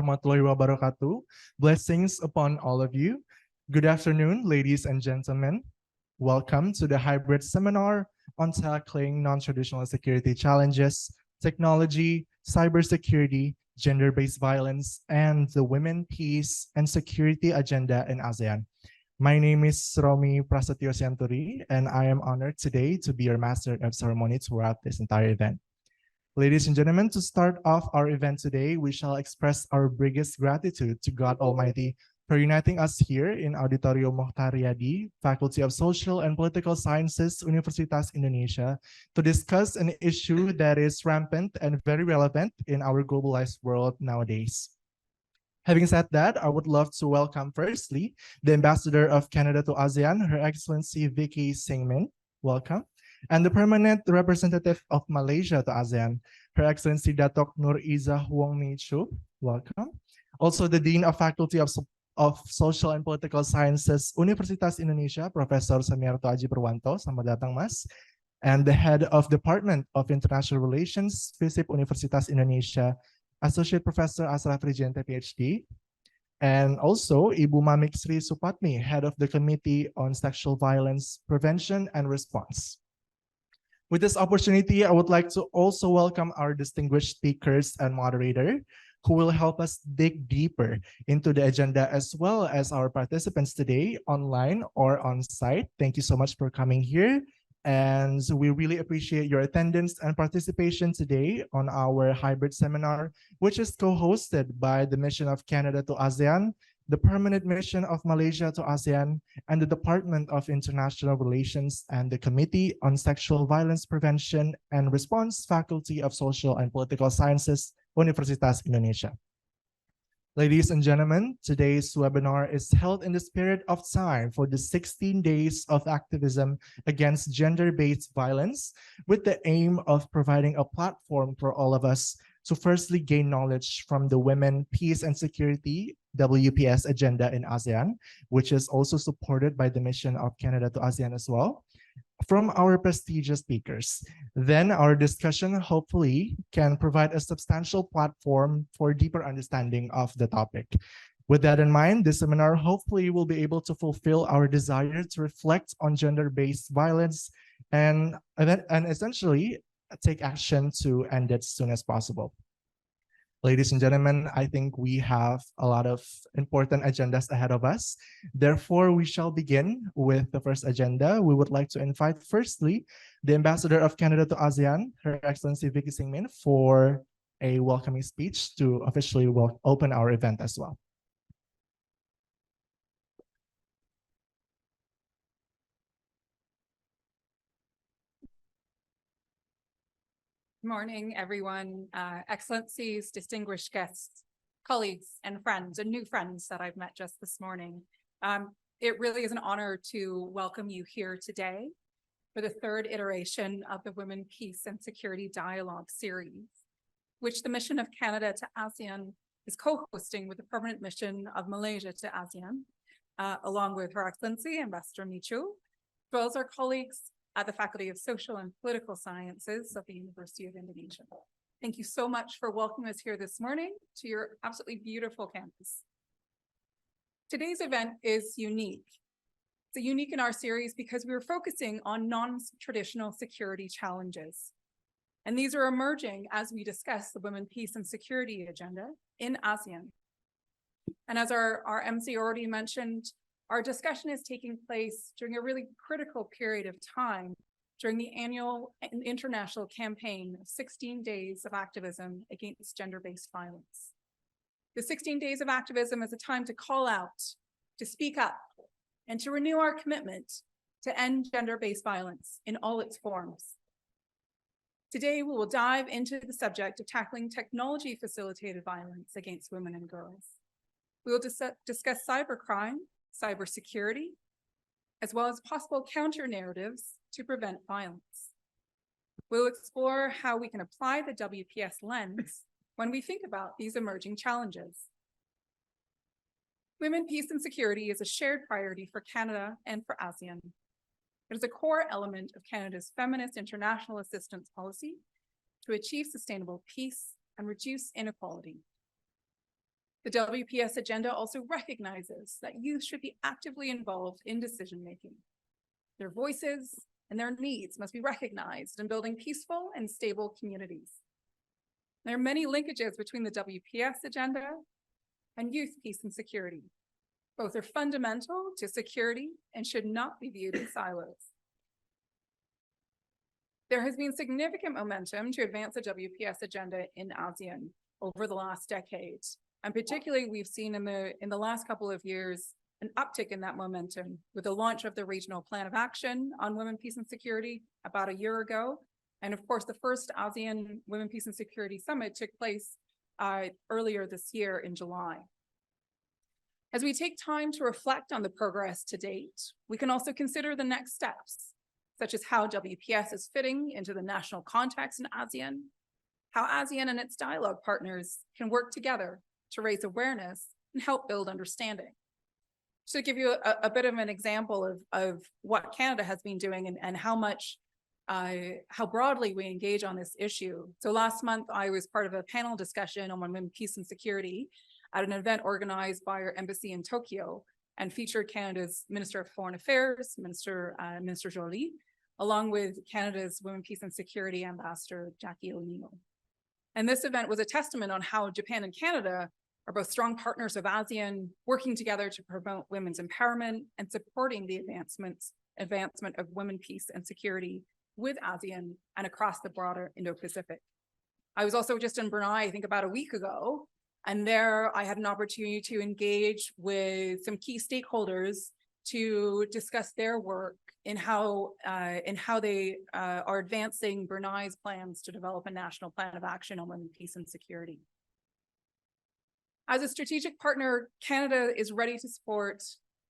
warahmatullahi wabarakatuh. Blessings upon all of you. Good afternoon, ladies and gentlemen. Welcome to the hybrid seminar on tackling non-traditional security challenges, technology, cybersecurity, gender-based violence, and the women, peace, and security agenda in ASEAN. My name is Romy Prasetyo Sianturi, and I am honored today to be your master of ceremony throughout this entire event. Ladies and gentlemen, to start off our event today, we shall express our biggest gratitude to God Almighty for uniting us here in Auditorium Mochtar Riady, Faculty of Social and Political Sciences, Universitas Indonesia, to discuss an issue that is rampant and very relevant in our globalized world nowadays. Having said that, I would love to welcome firstly the Ambassador of Canada to ASEAN, Her Excellency Vicky Singmin. Welcome. And the Permanent Representative of Malaysia to ASEAN, Her Excellency Datuk Nur Izzah Wong Mei Chu. Welcome. Also the Dean of Faculty of Social and Political Sciences, Universitas Indonesia, Professor Samiarto Aji Perwanto. Selamat datang, Mas. And the Head of Department of International Relations, FISIP Universitas Indonesia, Associate Professor Asraf Rijente, PhD. And also Ibu Mamik Sri Supatmi, Head of the Committee on Sexual Violence Prevention and Response. With this opportunity, I would like to also welcome our distinguished speakers and moderator who will help us dig deeper into the agenda, as well as our participants today online or on site. Thank you so much for coming here. And we really appreciate your attendance and participation today on our hybrid seminar, which is co-hosted by the Mission of Canada to ASEAN, the Permanent Mission of Malaysia to ASEAN, and the Department of International Relations and the Committee on Sexual Violence Prevention and Response, Faculty of Social and Political Sciences, Universitas Indonesia. Ladies and gentlemen, today's webinar is held in the spirit of time for the 16 days of activism against gender-based violence, with the aim of providing a platform for all of us to firstly gain knowledge from the Women, Peace and Security WPS agenda in ASEAN, which is also supported by the Mission of Canada to ASEAN as well, from our prestigious speakers. Then our discussion hopefully can provide a substantial platform for deeper understanding of the topic. With that in mind, this seminar hopefully will be able to fulfill our desire to reflect on gender-based violence and essentially take action to end it as soon as possible. Ladies and gentlemen, I think we have a lot of important agendas ahead of us. Therefore, we shall begin with the first agenda. We would like to invite firstly the Ambassador of Canada to ASEAN, Her Excellency Vicky Singmin, for a welcoming speech to officially open our event as well. Good morning, everyone, excellencies, distinguished guests, colleagues, and friends, and new friends that I've met just this morning. It really is an honor to welcome you here today for the third iteration of the Women, Peace and Security Dialogue Series, which the Mission of Canada to ASEAN is co-hosting with the Permanent Mission of Malaysia to ASEAN, along with Her Excellency Ambassador Michu, as well as our colleagues at the Faculty of Social and Political Sciences of the University of Indonesia. Thank you so much for welcoming us here this morning to your absolutely beautiful campus. Today's event is unique. It's unique in our series because we are focusing on non-traditional security challenges. And these are emerging as we discuss the Women, Peace and Security agenda in ASEAN. And as our MC already mentioned, our discussion is taking place during a really critical period of time during the annual international campaign of 16 days of activism against gender-based violence. The 16 days of activism is a time to call out, to speak up, and to renew our commitment to end gender-based violence in all its forms. Today, we will dive into the subject of tackling technology-facilitated violence against women and girls. We will discuss cybercrime, cybersecurity, as well as possible counter-narratives to prevent violence. We'll explore how we can apply the WPS lens when we think about these emerging challenges. Women, peace, and security is a shared priority for Canada and for ASEAN. It is a core element of Canada's feminist international assistance policy to achieve sustainable peace and reduce inequality. The WPS agenda also recognizes that youth should be actively involved in decision-making. Their voices and their needs must be recognized in building peaceful and stable communities. There are many linkages between the WPS agenda and youth, peace, and security. Both are fundamental to security and should not be viewed in silos. There has been significant momentum to advance the WPS agenda in ASEAN over the last decade. And particularly, we've seen in the last couple of years an uptick in that momentum with the launch of the Regional Plan of Action on Women, Peace, and Security about a year ago. And of course, the first ASEAN Women, Peace, and Security Summit took place earlier this year in July. As we take time to reflect on the progress to date, we can also consider the next steps, such as how WPS is fitting into the national context in ASEAN, how ASEAN and its dialogue partners can work together to raise awareness and help build understanding. So to give you a bit of an example of what Canada has been doing and how broadly we engage on this issue. So last month, I was part of a panel discussion on women, peace, and security at an event organized by our embassy in Tokyo and featured Canada's Minister of Foreign Affairs, Minister Jolie, along with Canada's Women, Peace, and Security Ambassador, Jackie O'Neill. And this event was a testament on how Japan and Canada are both strong partners of ASEAN, working together to promote women's empowerment and supporting the advancement of women, peace, and security with ASEAN and across the broader Indo-Pacific. I was also just in Brunei, I think about a week ago, and there I had an opportunity to engage with some key stakeholders to discuss their work in how they are advancing Brunei's plans to develop a national plan of action on women, peace, and security. As a strategic partner, Canada is ready to support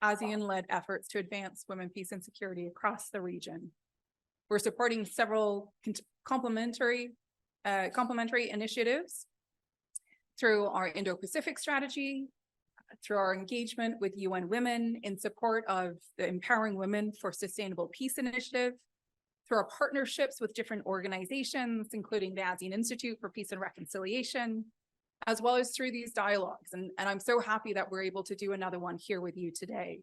ASEAN-led efforts to advance women, peace, and security across the region. We're supporting several complementary initiatives through our Indo-Pacific strategy, through our engagement with UN Women in support of the Empowering Women for Sustainable Peace initiative, through our partnerships with different organizations, including the ASEAN Institute for Peace and Reconciliation, as well as through these dialogues. And I'm so happy that we're able to do another one here with you today.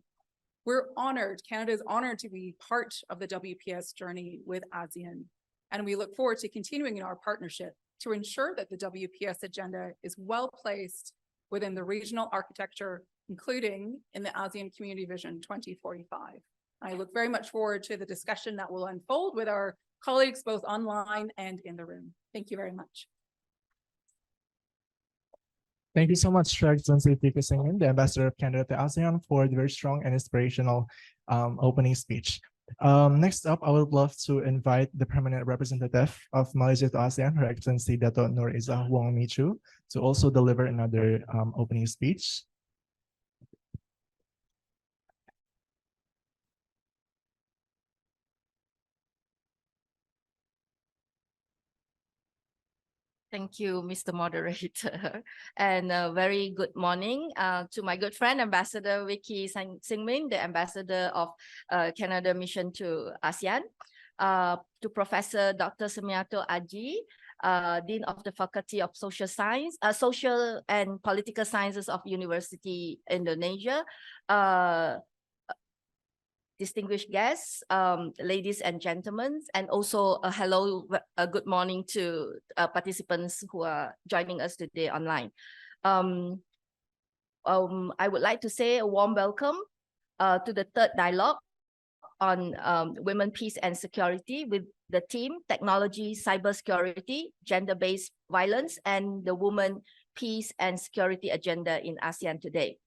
We're honored, Canada is honored to be part of the WPS journey with ASEAN. And we look forward to continuing in our partnership to ensure that the WPS agenda is well placed within the regional architecture, including in the ASEAN Community Vision 2045. I look very much forward to the discussion that will unfold with our colleagues, both online and in the room. Thank you very much. Thank you so much, Her Excellency Tika Singh, the Ambassador of Canada to ASEAN, for the very strong and inspirational opening speech. Next up, I would love to invite the permanent representative of Malaysia to ASEAN, Her Excellency Dato' Nur Izzah Wong Michu, to also deliver another opening speech. Thank you, Mr. Moderator. And a very good morning to my good friend, Ambassador Vicky Singmin, the Ambassador of Canada Mission to ASEAN, to Professor Dr. Sumiato Aji, Dean of the Faculty of Social and Political Sciences of University Indonesia, distinguished guests, ladies and gentlemen, and also a good morning to participants who are joining us today online. I would like to say a warm welcome to the third dialogue on women, peace, and security with the theme Technology, Cybersecurity, Gender-Based Violence, and the Women, Peace, and Security Agenda in ASEAN today.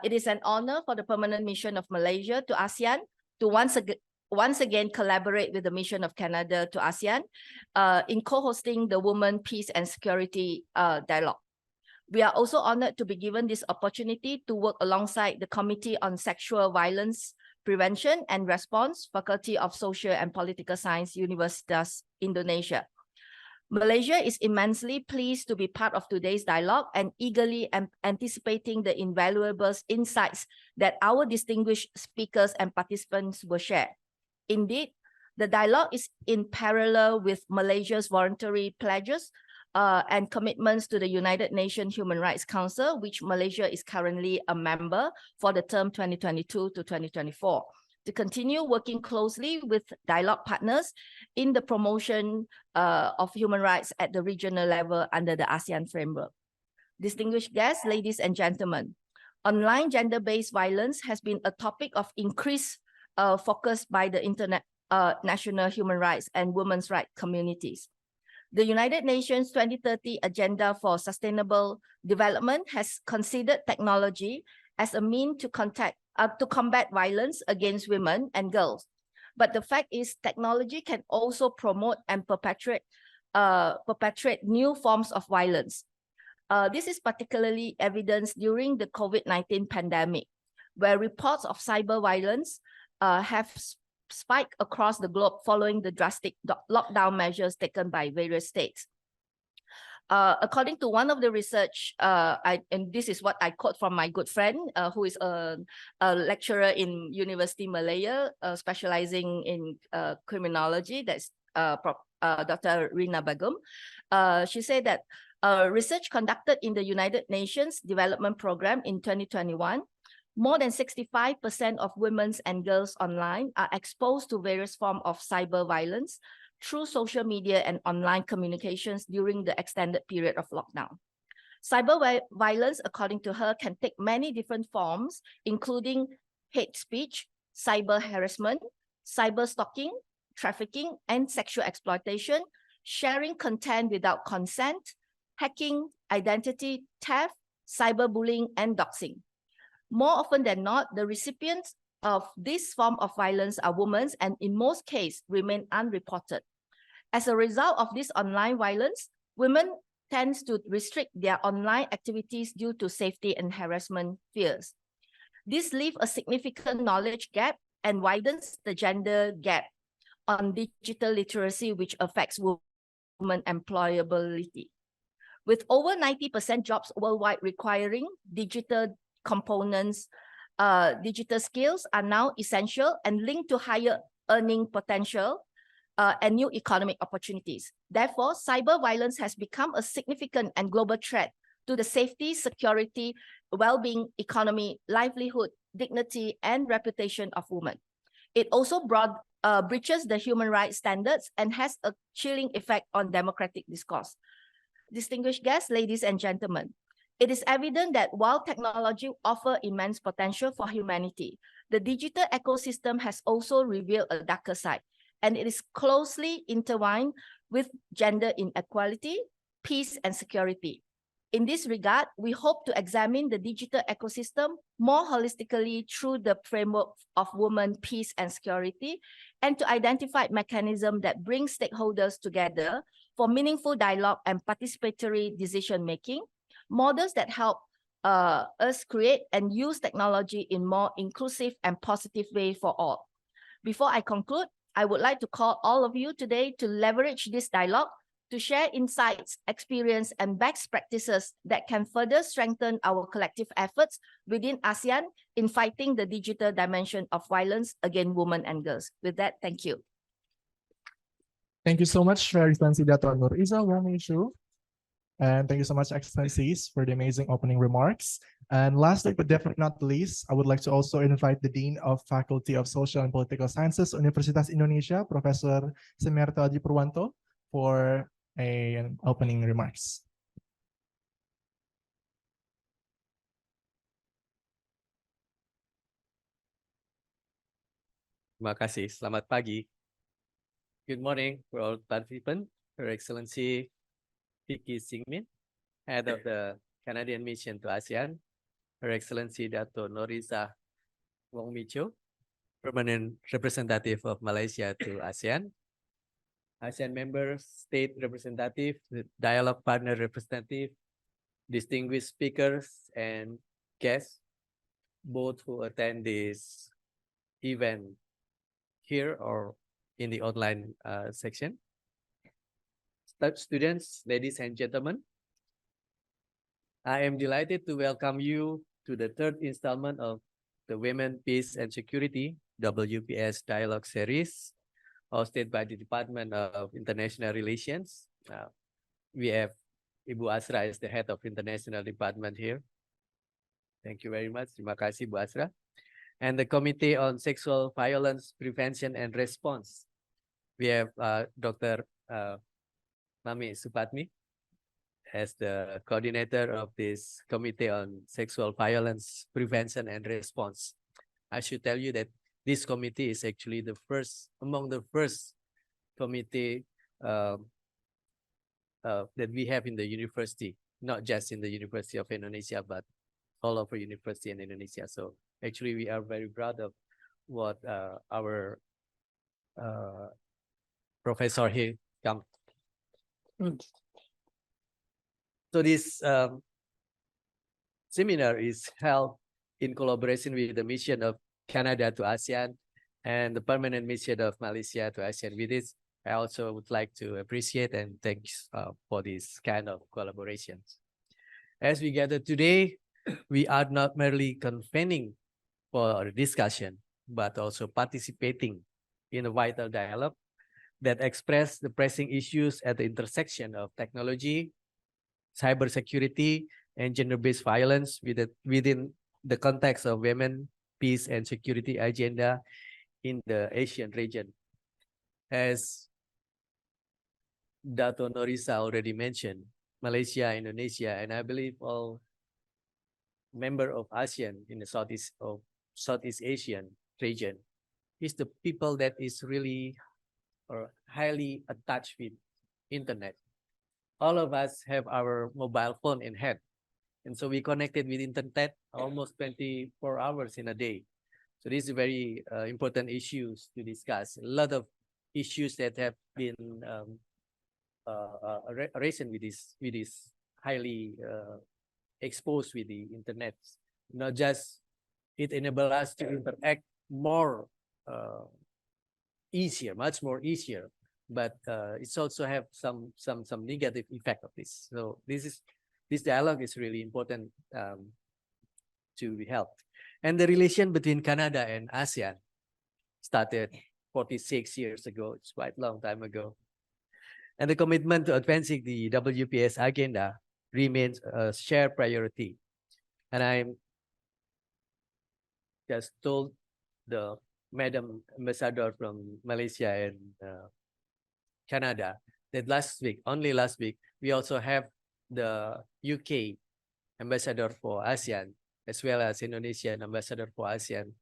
It is an honor for the permanent mission of Malaysia to ASEAN to once again collaborate with the mission of Canada to ASEAN in co-hosting the Women, Peace and Security Dialogue. We are also honored to be given this opportunity to work alongside the Committee on Sexual Violence Prevention and Response, Faculty of Social and Political Science, Universitas, Indonesia. Malaysia is immensely pleased to be part of today's dialogue and eagerly anticipating the invaluable insights that our distinguished speakers and participants will share. Indeed, the dialogue is in parallel with Malaysia's voluntary pledges and commitments to the United Nations Human Rights Council, which Malaysia is currently a member for the term 2022 to 2024, to continue working closely with dialogue partners in the promotion of human rights at the regional level under the ASEAN framework. Distinguished guests, ladies and gentlemen, online gender-based violence has been a topic of increased focus by the international human rights and women's rights communities. The United Nations 2030 Agenda for Sustainable Development has considered technology as a means to combat violence against women and girls. But the fact is, technology can also promote and perpetrate new forms of violence. This is particularly evidenced during the COVID-19 pandemic, where reports of cyber violence have spiked across the globe following the drastic lockdown measures taken by various states. According to one of the research, and this is what I quote from my good friend, who is a lecturer in University Malaya, specializing in criminology, that's Dr. Rina Bagum. She said that research conducted in the United Nations Development Program in 2021, more than 65% of women and girls online are exposed to various forms of cyber violence through social media and online communications during the extended period of lockdown. Cyber violence, according to her, can take many different forms, including hate speech, cyber harassment, cyber stalking, trafficking, and sexual exploitation, sharing content without consent, hacking, identity theft, cyberbullying, and doxing. More often than not, the recipients of this form of violence are women and in most cases remain unreported. As a result of this online violence, women tend to restrict their online activities due to safety and harassment fears. This leaves a significant knowledge gap and widens the gender gap on digital literacy, which affects women employability. With over 90% jobs worldwide requiring digital components, digital skills are now essential and linked to higher earning potential and new economic opportunities. Therefore, cyber violence has become a significant and global threat to the safety, security, well-being, economy, livelihood, dignity, and reputation of women. It also breaches the human rights standards and has a chilling effect on democratic discourse. Distinguished guests, ladies and gentlemen, it is evident that while technology offers immense potential for humanity, the digital ecosystem has also revealed a darker side, and it is closely intertwined with gender inequality, peace, and security. In this regard, we hope to examine the digital ecosystem more holistically through the framework of women, peace, and security, and to identify mechanisms that bring stakeholders together for meaningful dialogue and participatory decision-making, models that help us create and use technology in more inclusive and positive way for all. Before I conclude, I would like to call all of you today to leverage this dialogue to share insights, experience, and best practices that can further strengthen our collective efforts within ASEAN in fighting the digital dimension of violence against women and girls. With that, thank you. Thank you so much, Her Excellency Dato' Nur Iza Wamishu. And thank you so much, Excellencies, for the amazing opening remarks. And lastly, but definitely not the least, I would like to also invite the Dean of Faculty of Social and Political Sciences, Universitas Indonesia, Professor Semerta Adi Purwanto, for an opening remarks. Terima kasih. Selamat pagi. Good morning for all participants. Her Excellency Vicky Singmin, Head of the Canadian Mission to ASEAN. Her Excellency Dato' Noriza Wongmicho, Permanent Representative of Malaysia to ASEAN. ASEAN Member State Representative, Dialogue Partner Representative, distinguished speakers and guests, both who attend this event here or in the online section. Students, ladies and gentlemen, I am delighted to welcome you to the third installment of the Women, Peace and Security WPS Dialogue Series, hosted by the Department of International Relations. We have Ibu Asra is the head of international department here. Thank you very much. Terima kasih, Bu Asra. And the Committee on Sexual Violence Prevention and Response. We have Dr. Mami Supatmi as the coordinator of this Committee on Sexual Violence Prevention and Response. I should tell you that this committee is actually the first, among the first committee that we have in the university, not just in the University of Indonesia, but all over university in Indonesia. So actually we are very proud of what our professor here come. So this seminar is held in collaboration with the mission of Canada to ASEAN and the permanent mission of Malaysia to ASEAN. With this, I also would like to appreciate and thanks for this kind of collaborations. As we gather today, we are not merely convening for a discussion, but also participating in a vital dialogue that express the pressing issues at the intersection of technology, cybersecurity, and gender-based violence within the context of women, peace, and security agenda in the Asian region. As Dato Norisa already mentioned, Malaysia, Indonesia, and I believe all member of ASEAN in the Southeast Asian region is the people that is really or highly attached with internet. All of us have our mobile phone in hand. And so we connected with internet almost 24 hours in a day. So these are very important issues to discuss. A lot of issues that have been raised with this highly exposed with the internet. Not just it enables us to interact more easier, much more easier, but it's also have some negative effect of this. So this dialogue is really important to be held. And the relation between Canada and ASEAN started 46 years ago. It's quite a long time ago. And the commitment to advancing the WPS agenda remains a shared priority. And I'm just told the Madam Ambassador from Malaysia and Canada that only last week, we also have the UK Ambassador for ASEAN, as well as Indonesian Ambassador for ASEAN.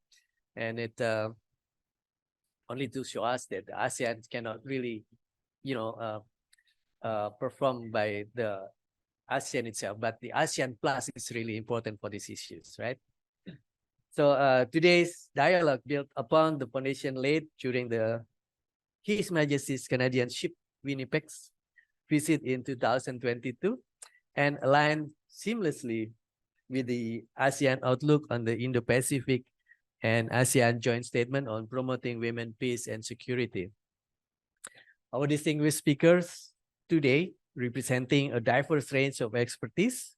And it only to show us that the ASEAN cannot really, perform by the ASEAN itself, but the ASEAN Plus is really important for these issues, right? So today's dialogue built upon the foundation laid during His Majesty's Canadian ship Winnipeg's visit in 2022 and aligned seamlessly with the ASEAN outlook on the Indo-Pacific and ASEAN joint statement on promoting women, peace, and security. Our distinguished speakers today, representing a diverse range of expertise,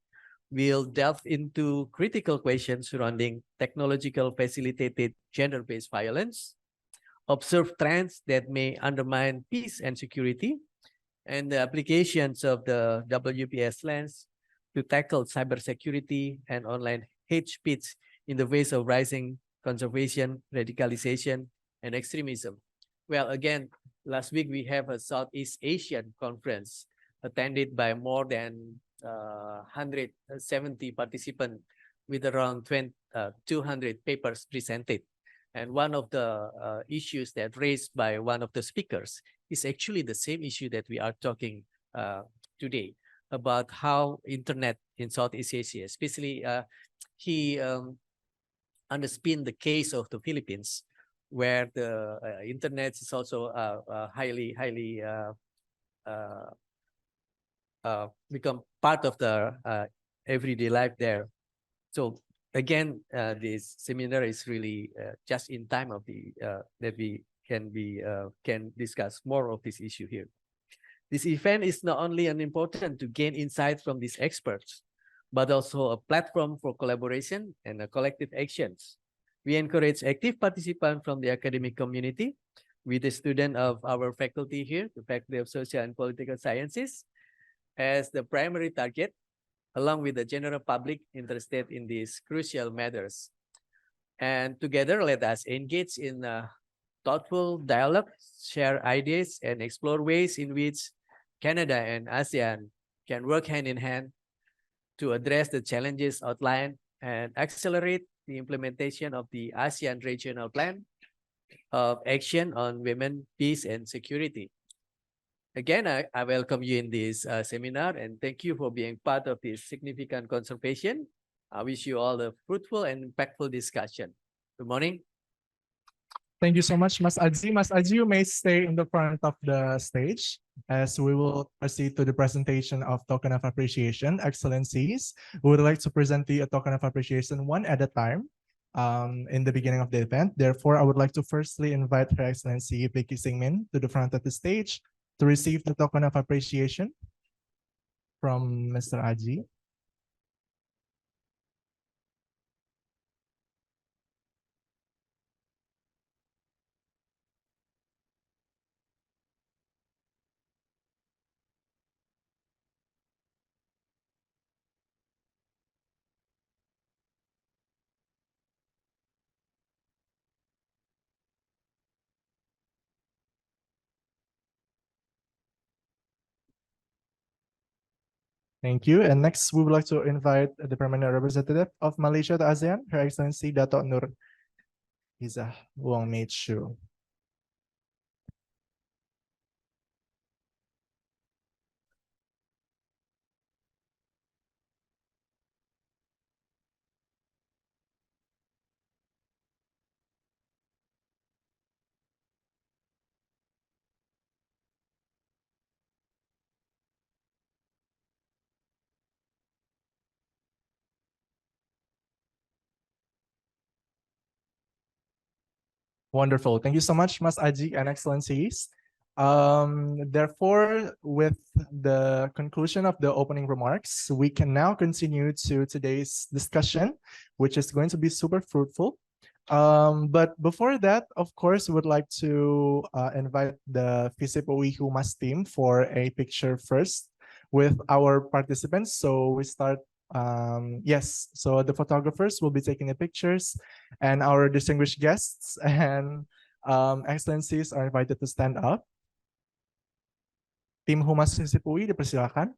will delve into critical questions surrounding technological facilitated gender-based violence, observe trends that may undermine peace and security, and the applications of the WPS lens to tackle cybersecurity and online hate speech in the face of rising conservation, radicalization, and extremism. Well, again, last week we have a Southeast Asian conference attended by more than 170 participants with around 200 papers presented. And one of the issues that raised by one of the speakers is actually the same issue that we are talking today about how internet in Southeast Asia, especially he underpinned the case of the Philippines, where the internet is also highly become part of the everyday life there. So again, this seminar is really just in time of the that we can discuss more of this issue here. This event is not only important to gain insight from these experts, but also a platform for collaboration and collective actions. We encourage active participants from the academic community with the student of our faculty here, the Faculty of Social and Political Sciences, as the primary target, along with the general public interested in these crucial matters. And together, let us engage in a thoughtful dialogue, share ideas, and explore ways in which Canada and ASEAN can work hand in hand to address the challenges outlined and accelerate the implementation of the ASEAN Regional Plan of Action on Women, Peace, and Security. Again, I welcome you in this seminar and thank you for being part of this significant conversation. I wish you all a fruitful and impactful discussion. Good morning. Thank you so much, Mas Adzi. Mas Adzi, you may stay in the front of the stage as we will proceed to the presentation of Token of Appreciation. Excellencies, we would like to present the Token of Appreciation one at a time in the beginning of the event. Therefore, I would like to firstly invite Her Excellency Vicky Singmin to the front of the stage to receive the Token of Appreciation from Mr. Adzi. Thank you. And next, we would like to invite the permanent representative of Malaysia to ASEAN, Her Excellency Dato' Nur Izzah Wong Mei Chu. Wonderful. Thank you so much, Mas Aji and Excellencies. Therefore, with the conclusion of the opening remarks, we can now continue to today's discussion, which is going to be super fruitful. But before that, of course, we would like to invite the FISIP OE Humas team for a picture first with our participants. So we start. Yes, so the photographers will be taking the pictures and our distinguished guests and excellencies are invited to stand up. Tim Humas FISIP UI, dipersilakan.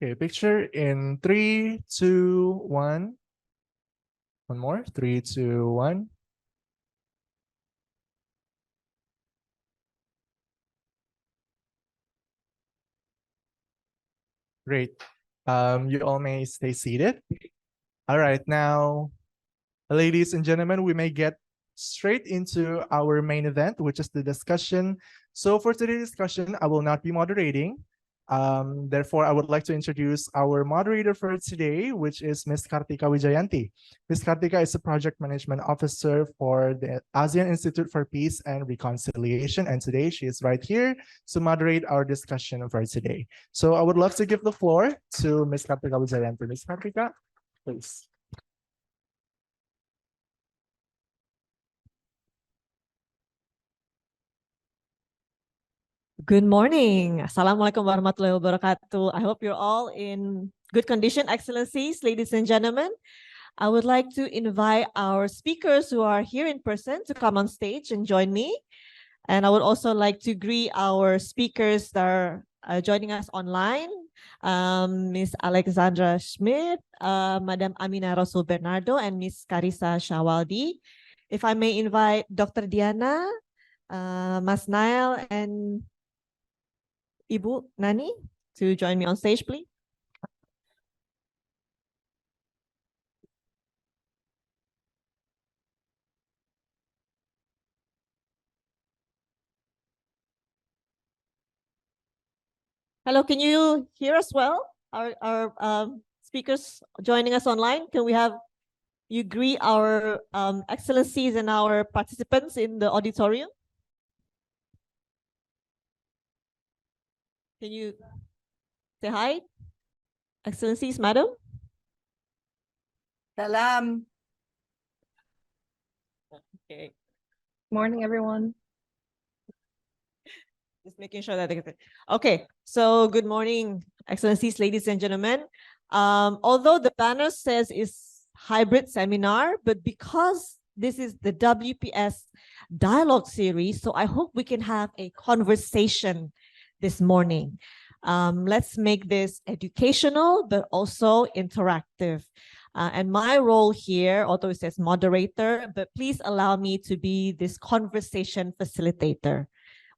Okay, picture in 3, 2, 1. One more, 3, 2, 1. Great. You all may stay seated. All right, now, ladies and gentlemen, we may get straight into our main event, which is the discussion. So for today's discussion, I will not be moderating. Therefore, I would like to introduce our moderator for today, which is Ms. Kartika Wijayanti. Ms. Kartika is a project management officer for the ASEAN Institute for Peace and Reconciliation. And today she is right here to moderate our discussion for today. So I would love to give the floor to Ms. Kartika Wijayanti. Ms. Kartika, please. Good morning. Assalamualaikum warahmatullahi wabarakatuh. I hope you're all in good condition, excellencies, ladies and gentlemen. I would like to invite our speakers who are here in person to come on stage and join me. And I would also like to greet our speakers that are joining us online. Ms. Alexandra Schmidt, Madam Amina Rasul Bernardo, and Ms. Carissa Shawaldi. If I may invite Dr. Diana, Mas Nael, and Ibu Nani to join me on stage, please. Hello, can you hear us well? Our speakers joining us online, can we have you greet our excellencies and our participants in the auditorium? Can you say hi? Excellencies, Madam. Salam. Okay. Morning, everyone. Just making sure that okay. So good morning, Excellencies, ladies and gentlemen. Although the banner says it's hybrid seminar, but because this is the WPS Dialogue Series, so I hope we can have a conversation this morning. Let's make this educational, but also interactive. And my role here, although it says moderator, but please allow me to be this conversation facilitator.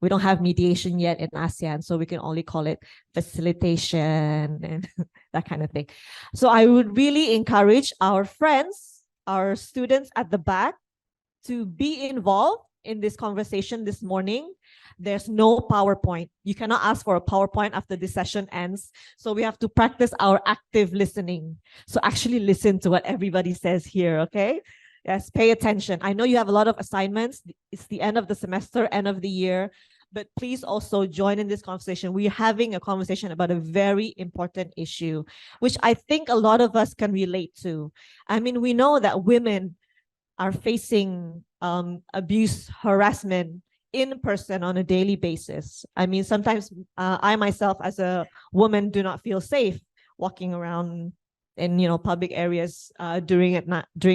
We don't have mediation yet in ASEAN, so we can only call it facilitation and that kind of thing. So I would really encourage our friends, our students at the back, to be involved in this conversation this morning. There's no PowerPoint. You cannot ask for a PowerPoint after this session ends. So we have to practice our active listening. So actually listen to what everybody says here, okay? Yes, pay attention. I know you have a lot of assignments. It's the end of the semester, end of the year, but please also join in this conversation. We're having a conversation about a very important issue, which I think a lot of us can relate to. I mean, we know that women are facing abuse, harassment in person on a daily basis. I mean, sometimes I myself as a woman do not feel safe walking around in public areas during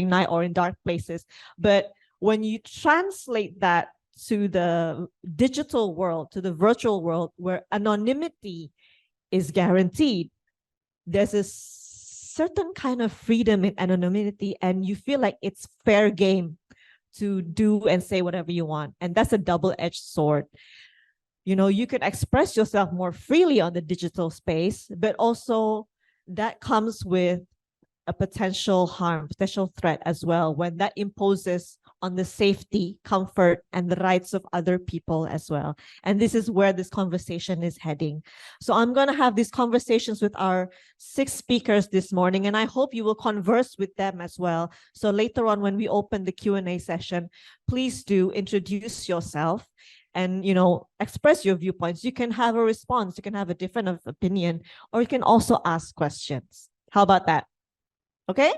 night or in dark places. But when you translate that to the digital world, to the virtual world, where anonymity is guaranteed, there's a certain kind of freedom in anonymity, and you feel like it's fair game to do and say whatever you want. And that's a double-edged sword. You can express yourself more freely on the digital space, but also that comes with a potential harm, potential threat as well, when that imposes on the safety, comfort, and the rights of other people as well. And this is where this conversation is heading. So I'm going to have these conversations with our 6 speakers this morning, and I hope you will converse with them as well. So later on, when we open the Q&A session, please do introduce yourself and express your viewpoints. You can have a response, you can have a different opinion, or you can also ask questions. How about that? Okay?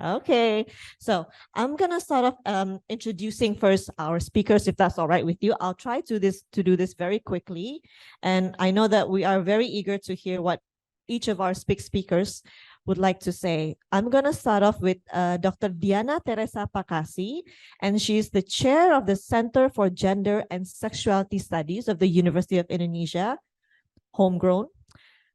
Okay, so I'm gonna start off introducing first our speakers, if that's all right with you. I'll try to do this very quickly, and I know that we are very eager to hear what each of our speakers would like to say. I'm gonna start off with Dr. Diana Teresa Pakasi, and she's the chair of the Center for Gender and Sexuality Studies of the University of Indonesia, homegrown.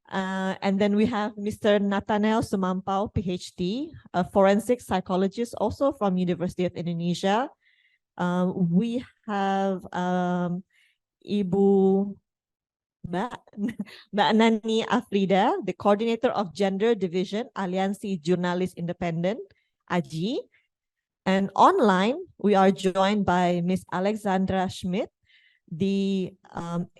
And then we have Mr. Nathanael Sumampau, PhD, a forensic psychologist, also from University of Indonesia. We have Ibu Mbak Nani Afrida, the coordinator of Gender Division, Aliansi Jurnalis Independent, AJI. And online, we are joined by Ms. Alexandra Schmidt, the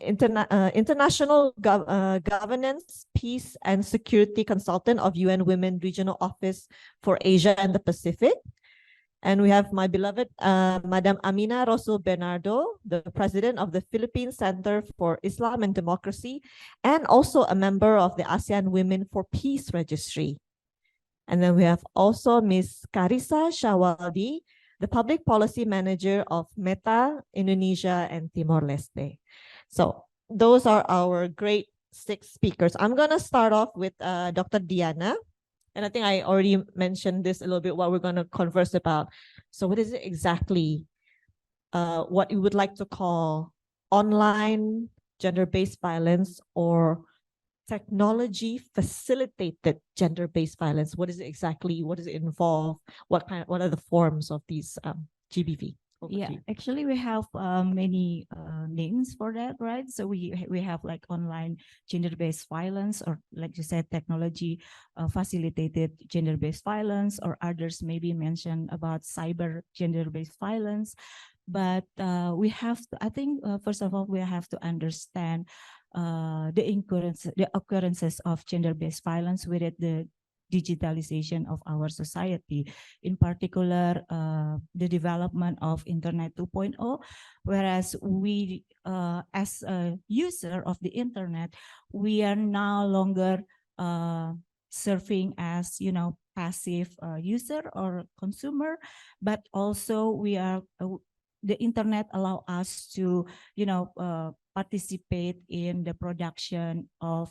International Governance, Peace and Security Consultant of UN Women Regional Office for Asia and the Pacific. And we have my beloved Madam Amina Rosso Bernardo, the President of the Philippine Center for Islam and Democracy, and also a member of the ASEAN Women for Peace Registry. And then we have also Ms. Carissa Shawaldi, the Public Policy Manager of Meta, Indonesia, and Timor-Leste. So those are our great 6 speakers. I'm going to start off with Dr. Diana. And I think I already mentioned this a little bit, what we're going to converse about. So what is it exactly what you would like to call online gender-based violence or technology facilitated gender-based violence? What is it exactly? What does it involve? What are the forms of these GBV? Yeah, actually we have many names for that, right? So we have like online gender-based violence, or like you said, technology facilitated gender-based violence, or others maybe mention about cyber gender-based violence. But we have to, I think, first of all, we have to understand the occurrences of gender-based violence with the digitalization of our society, in particular the development of Internet 2.0, whereas we as a user of the internet, we are no longer serving as, passive user or consumer, but also the internet allow us to, participate in the production of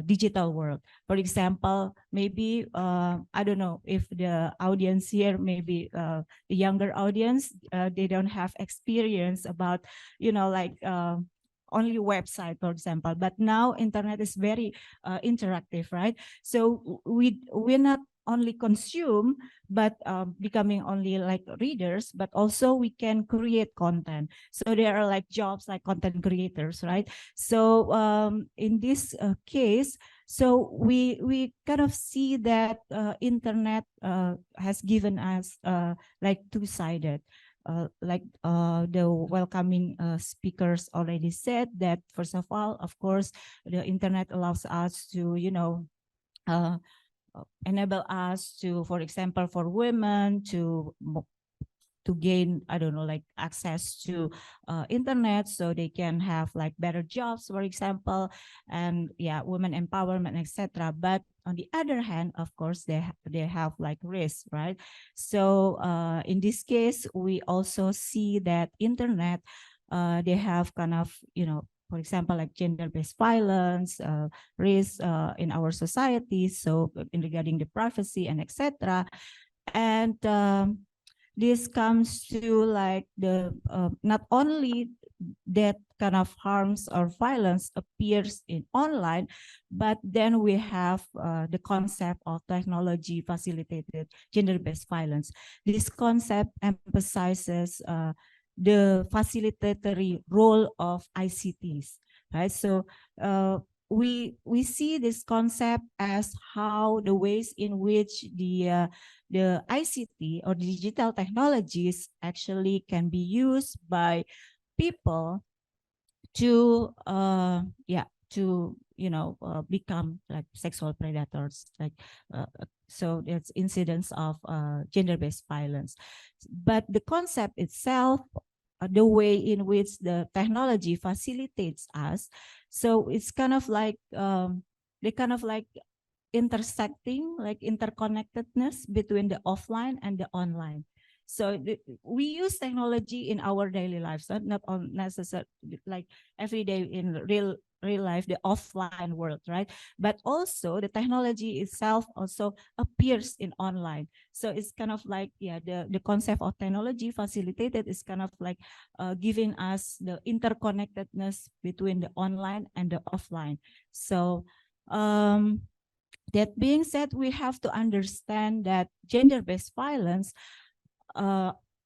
digital world. For example, maybe I don't know if the audience here, maybe the younger audience, they don't have experience about, only website, for example, but now internet is very interactive, right? So we're not only consume, but becoming only like readers, but also we can create content. So there are like jobs like content creators, right? So in this case, so we kind of see that internet has given us like two-sided. The welcoming speakers already said that, first of all, of course, the internet allows us to, enable us to, for example, for women to gain, I don't know, like access to internet, so they can have like better jobs, for example, and yeah, women empowerment, etc. But on the other hand, of course, they have like risks, right? So in this case, we also see that internet, they have kind of, for example, like gender-based violence, risk in our society. So in regarding the privacy and etc. And this comes to like the not only that kind of harms or violence appears in online, but then we have the concept of technology facilitated gender-based violence. This concept emphasizes the facilitatory role of ICTs, right? So we see this concept as how the ways in which the ICT or digital technologies actually can be used by people to become like sexual predators, like so it's incidents of gender-based violence. But the concept itself, the way in which the technology facilitates us, so it's kind of like they kind of like intersecting, like interconnectedness between the offline and the online. So we use technology in our daily lives, not on necessarily like every day in real life, the offline world, right? But also the technology itself also appears in online. So it's kind of like, yeah, the concept of technology facilitated is kind of like giving us the interconnectedness between the online and the offline. So that being said, we have to understand that gender-based violence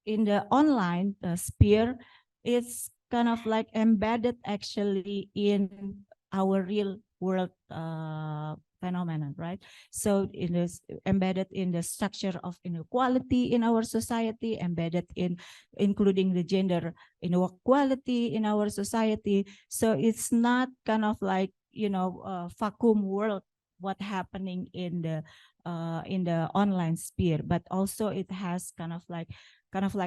in the online sphere is kind of like embedded actually in our real world phenomenon, right? So it is embedded in the structure of inequality in our society, embedded in including the gender inequality in our society. So it's not kind of like, vacuum world, what happening in the online sphere, but also it has kind of like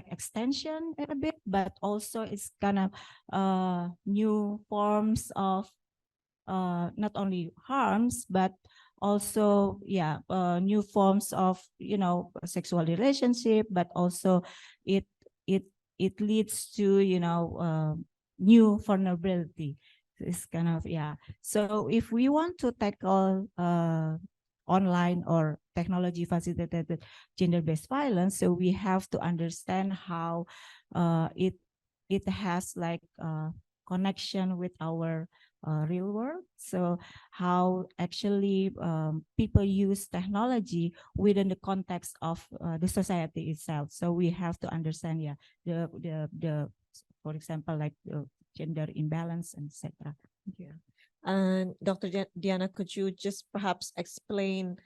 extension a bit, but also it's kind of new forms of not only harms, but also new forms of sexual relationship, but also it leads to new vulnerability. It's kind of so if we want to tackle online or technology facilitated gender-based violence, so we have to understand how it has like connection with our real world. So how actually people use technology within the context of the society itself. So we have to understand the for example, like gender imbalance and etc. Yeah. And Dr. Diana, could you just perhaps explain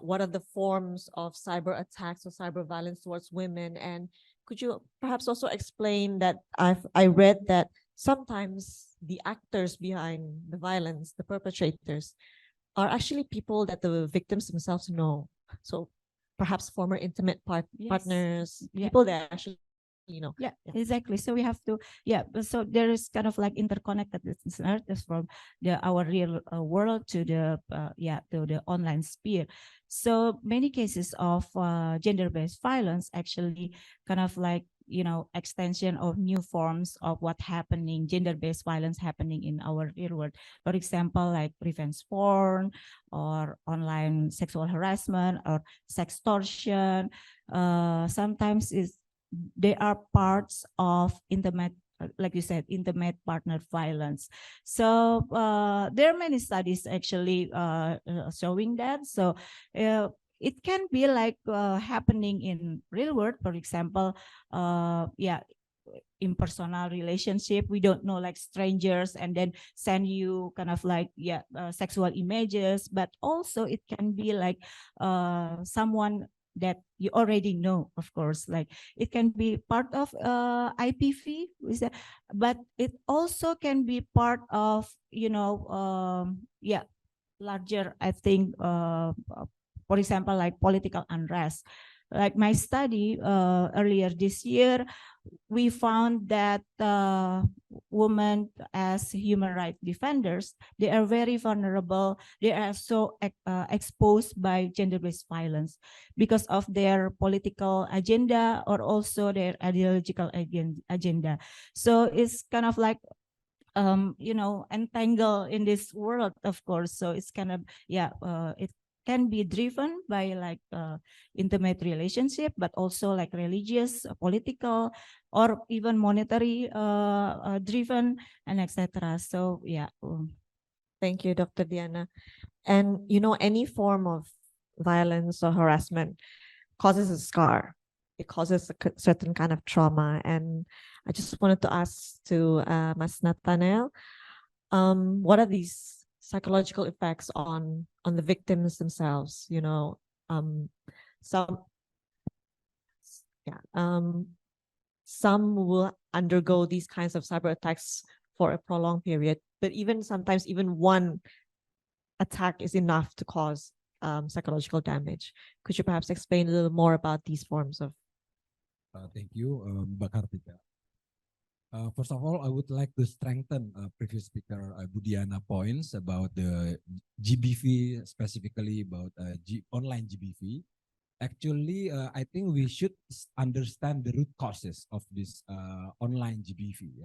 what are the forms of cyber attacks or cyber violence towards women? And could you perhaps also explain that I read that sometimes the actors behind the violence, the perpetrators, are actually people that the victims themselves know. So perhaps former intimate partners, people that actually Yeah, exactly. So we have to, so there is kind of like interconnectedness from our real world to to the online sphere. So many cases of gender-based violence actually kind of like, extension of new forms of what happening, gender-based violence happening in our real world. For example, like revenge porn or online sexual harassment or sextortion. Sometimes they are parts of intimate, like you said, intimate partner violence. So there are many studies actually showing that. So it can be like happening in real world, for example, impersonal relationship. We don't know, like strangers, and then send you kind of like sexual images, but also it can be like someone that you already know, of course, like it can be part of IPV, but it also can be part of, larger, I think, for example, like political unrest. Like my study earlier this year, we found that women as human rights defenders, they are very vulnerable. They are so exposed by gender-based violence because of their political agenda or also their ideological agenda. So it's kind of like entangled in this world, of course. So it's kind of it can be driven by like intimate relationship, but also like religious, political, or even monetary driven, and etc. So Thank you, Dr. Diana. And any form of violence or harassment causes a scar. It causes a certain kind of trauma. And I just wanted to ask to Mas Nathanael, what are these psychological effects on the victims themselves? Some some will undergo these kinds of cyber attacks for a prolonged period, but sometimes even one attack is enough to cause psychological damage. Could you perhaps explain a little more about these forms of? Thank you, Mbak Kartika. First of all, I would like to strengthen previous speaker Budiana points about the GBV, specifically about online GBV. Actually, I think we should understand the root causes of this online GBV.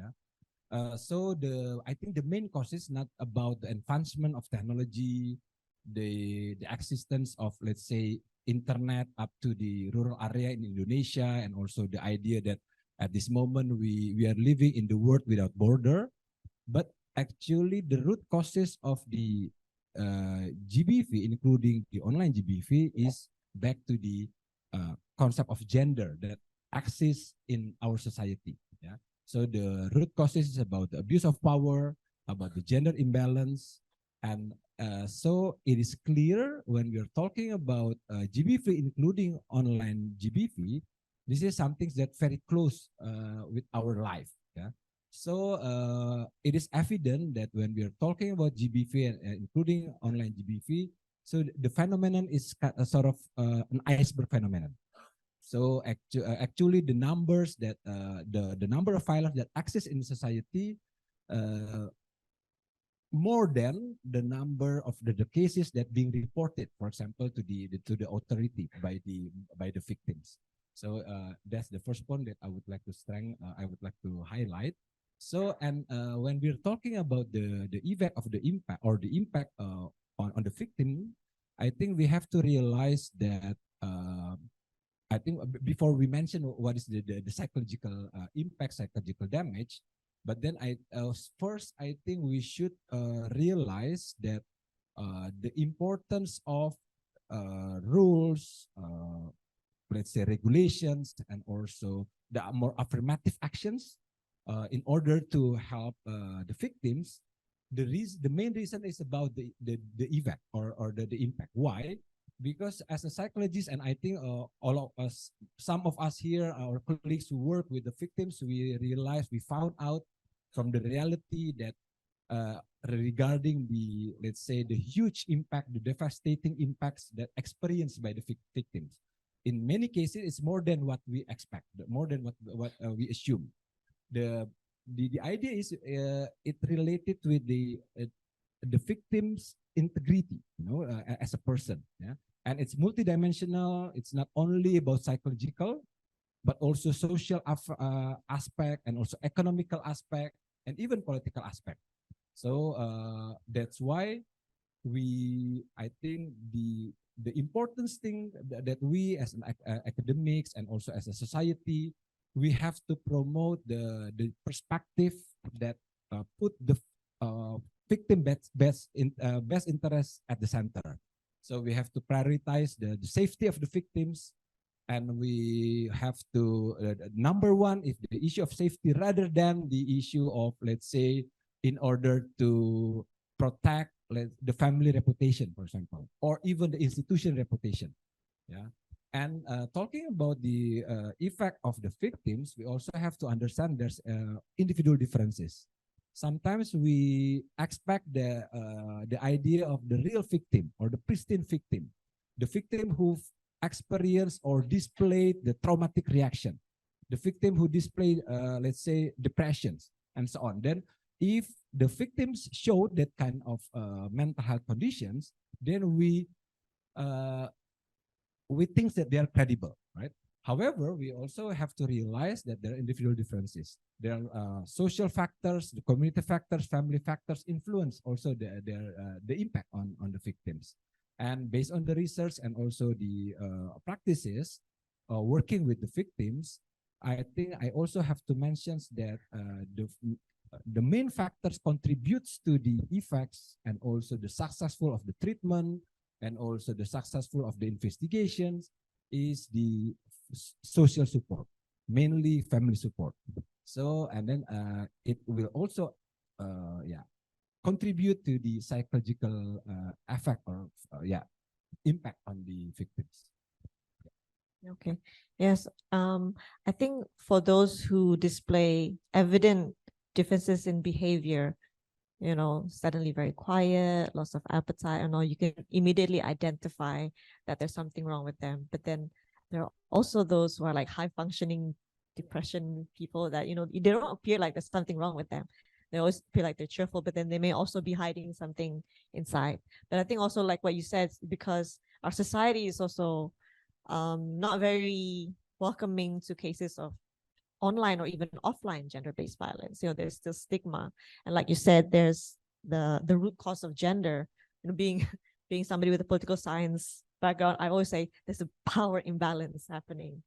So I think the main cause is not about the advancement of technology, the existence of, let's say, internet up to the rural area in Indonesia, and also the idea that at this moment we are living in the world without border. But actually the root causes of the GBV, including the online GBV, is back to the concept of gender that exists in our society. So the root causes is about the abuse of power, about the gender imbalance, and so it is clear when we are talking about GBV, including online GBV, this is something that very close with our life. So it is evident that when we are talking about GBV, including online GBV, so the phenomenon is a sort of an iceberg phenomenon. So actually, the numbers that the number of violence that exist in society more than the number of the cases that being reported, for example, to the authority by the victims. So that's the first point that I would like to I would like to highlight. So and when we're talking about the effect of the impact or the impact on the victim, I think we have to realize that I think before we mention what is the psychological impact, psychological damage, but then first I think we should realize that the importance of rules, let's say regulations, and also the more affirmative actions in order to help the victims. The main reason is about the effect or the impact. Why? Because as a psychologist, and I think all of us, some of us here, our colleagues who work with the victims, we found out from the reality that regarding the, let's say, the huge impact, the devastating impacts that experienced by the victims. in many cases, it's more than what we expect, more than what we assume. The idea is it related with the victim's integrity, as a person. Yeah, and it's multidimensional. It's not only about psychological, but also social aspect, and also economical aspect, and even political aspect. So that's why I think the important thing that we as an academics and also as a society, we have to promote the perspective that put the victim best interest at the center. So we have to prioritize the safety of the victims, and we have to number one is the issue of safety rather than the issue of, let's say, in order to protect the family reputation, for example, or even the institution reputation. Yeah. And talking about the effect of the victims, we also have to understand there's individual differences. Sometimes we expect the idea of the real victim or the pristine victim, the victim who experienced or displayed the traumatic reaction, the victim who displayed, let's say, depressions and so on. Then if the victims show that kind of mental health conditions, then we think that they are credible, right? However, we also have to realize that there are individual differences. There are social factors, the community factors, family factors influence also the impact on the victims. And based on the research and also the practices working with the victims, I think I also have to mention that the main factors contributes to the effects and also the successful of the treatment and also the successful of the investigations is the social support, mainly family support. So, and then it will also contribute to the psychological effect or impact on the victims. Okay. Yes. I think for those who display evident differences in behavior, suddenly very quiet, loss of appetite, and all, you can immediately identify that there's something wrong with them. But then there are also those who are like high functioning depression people that, they don't appear like there's something wrong with them. They always feel like they're cheerful, but then they may also be hiding something inside. But I think also, like what you said, because our society is also not very welcoming to cases of online or even offline gender-based violence. There's still stigma, and like you said, there's the root cause of gender. Being somebody with a political science background, I always say there's a power imbalance happening.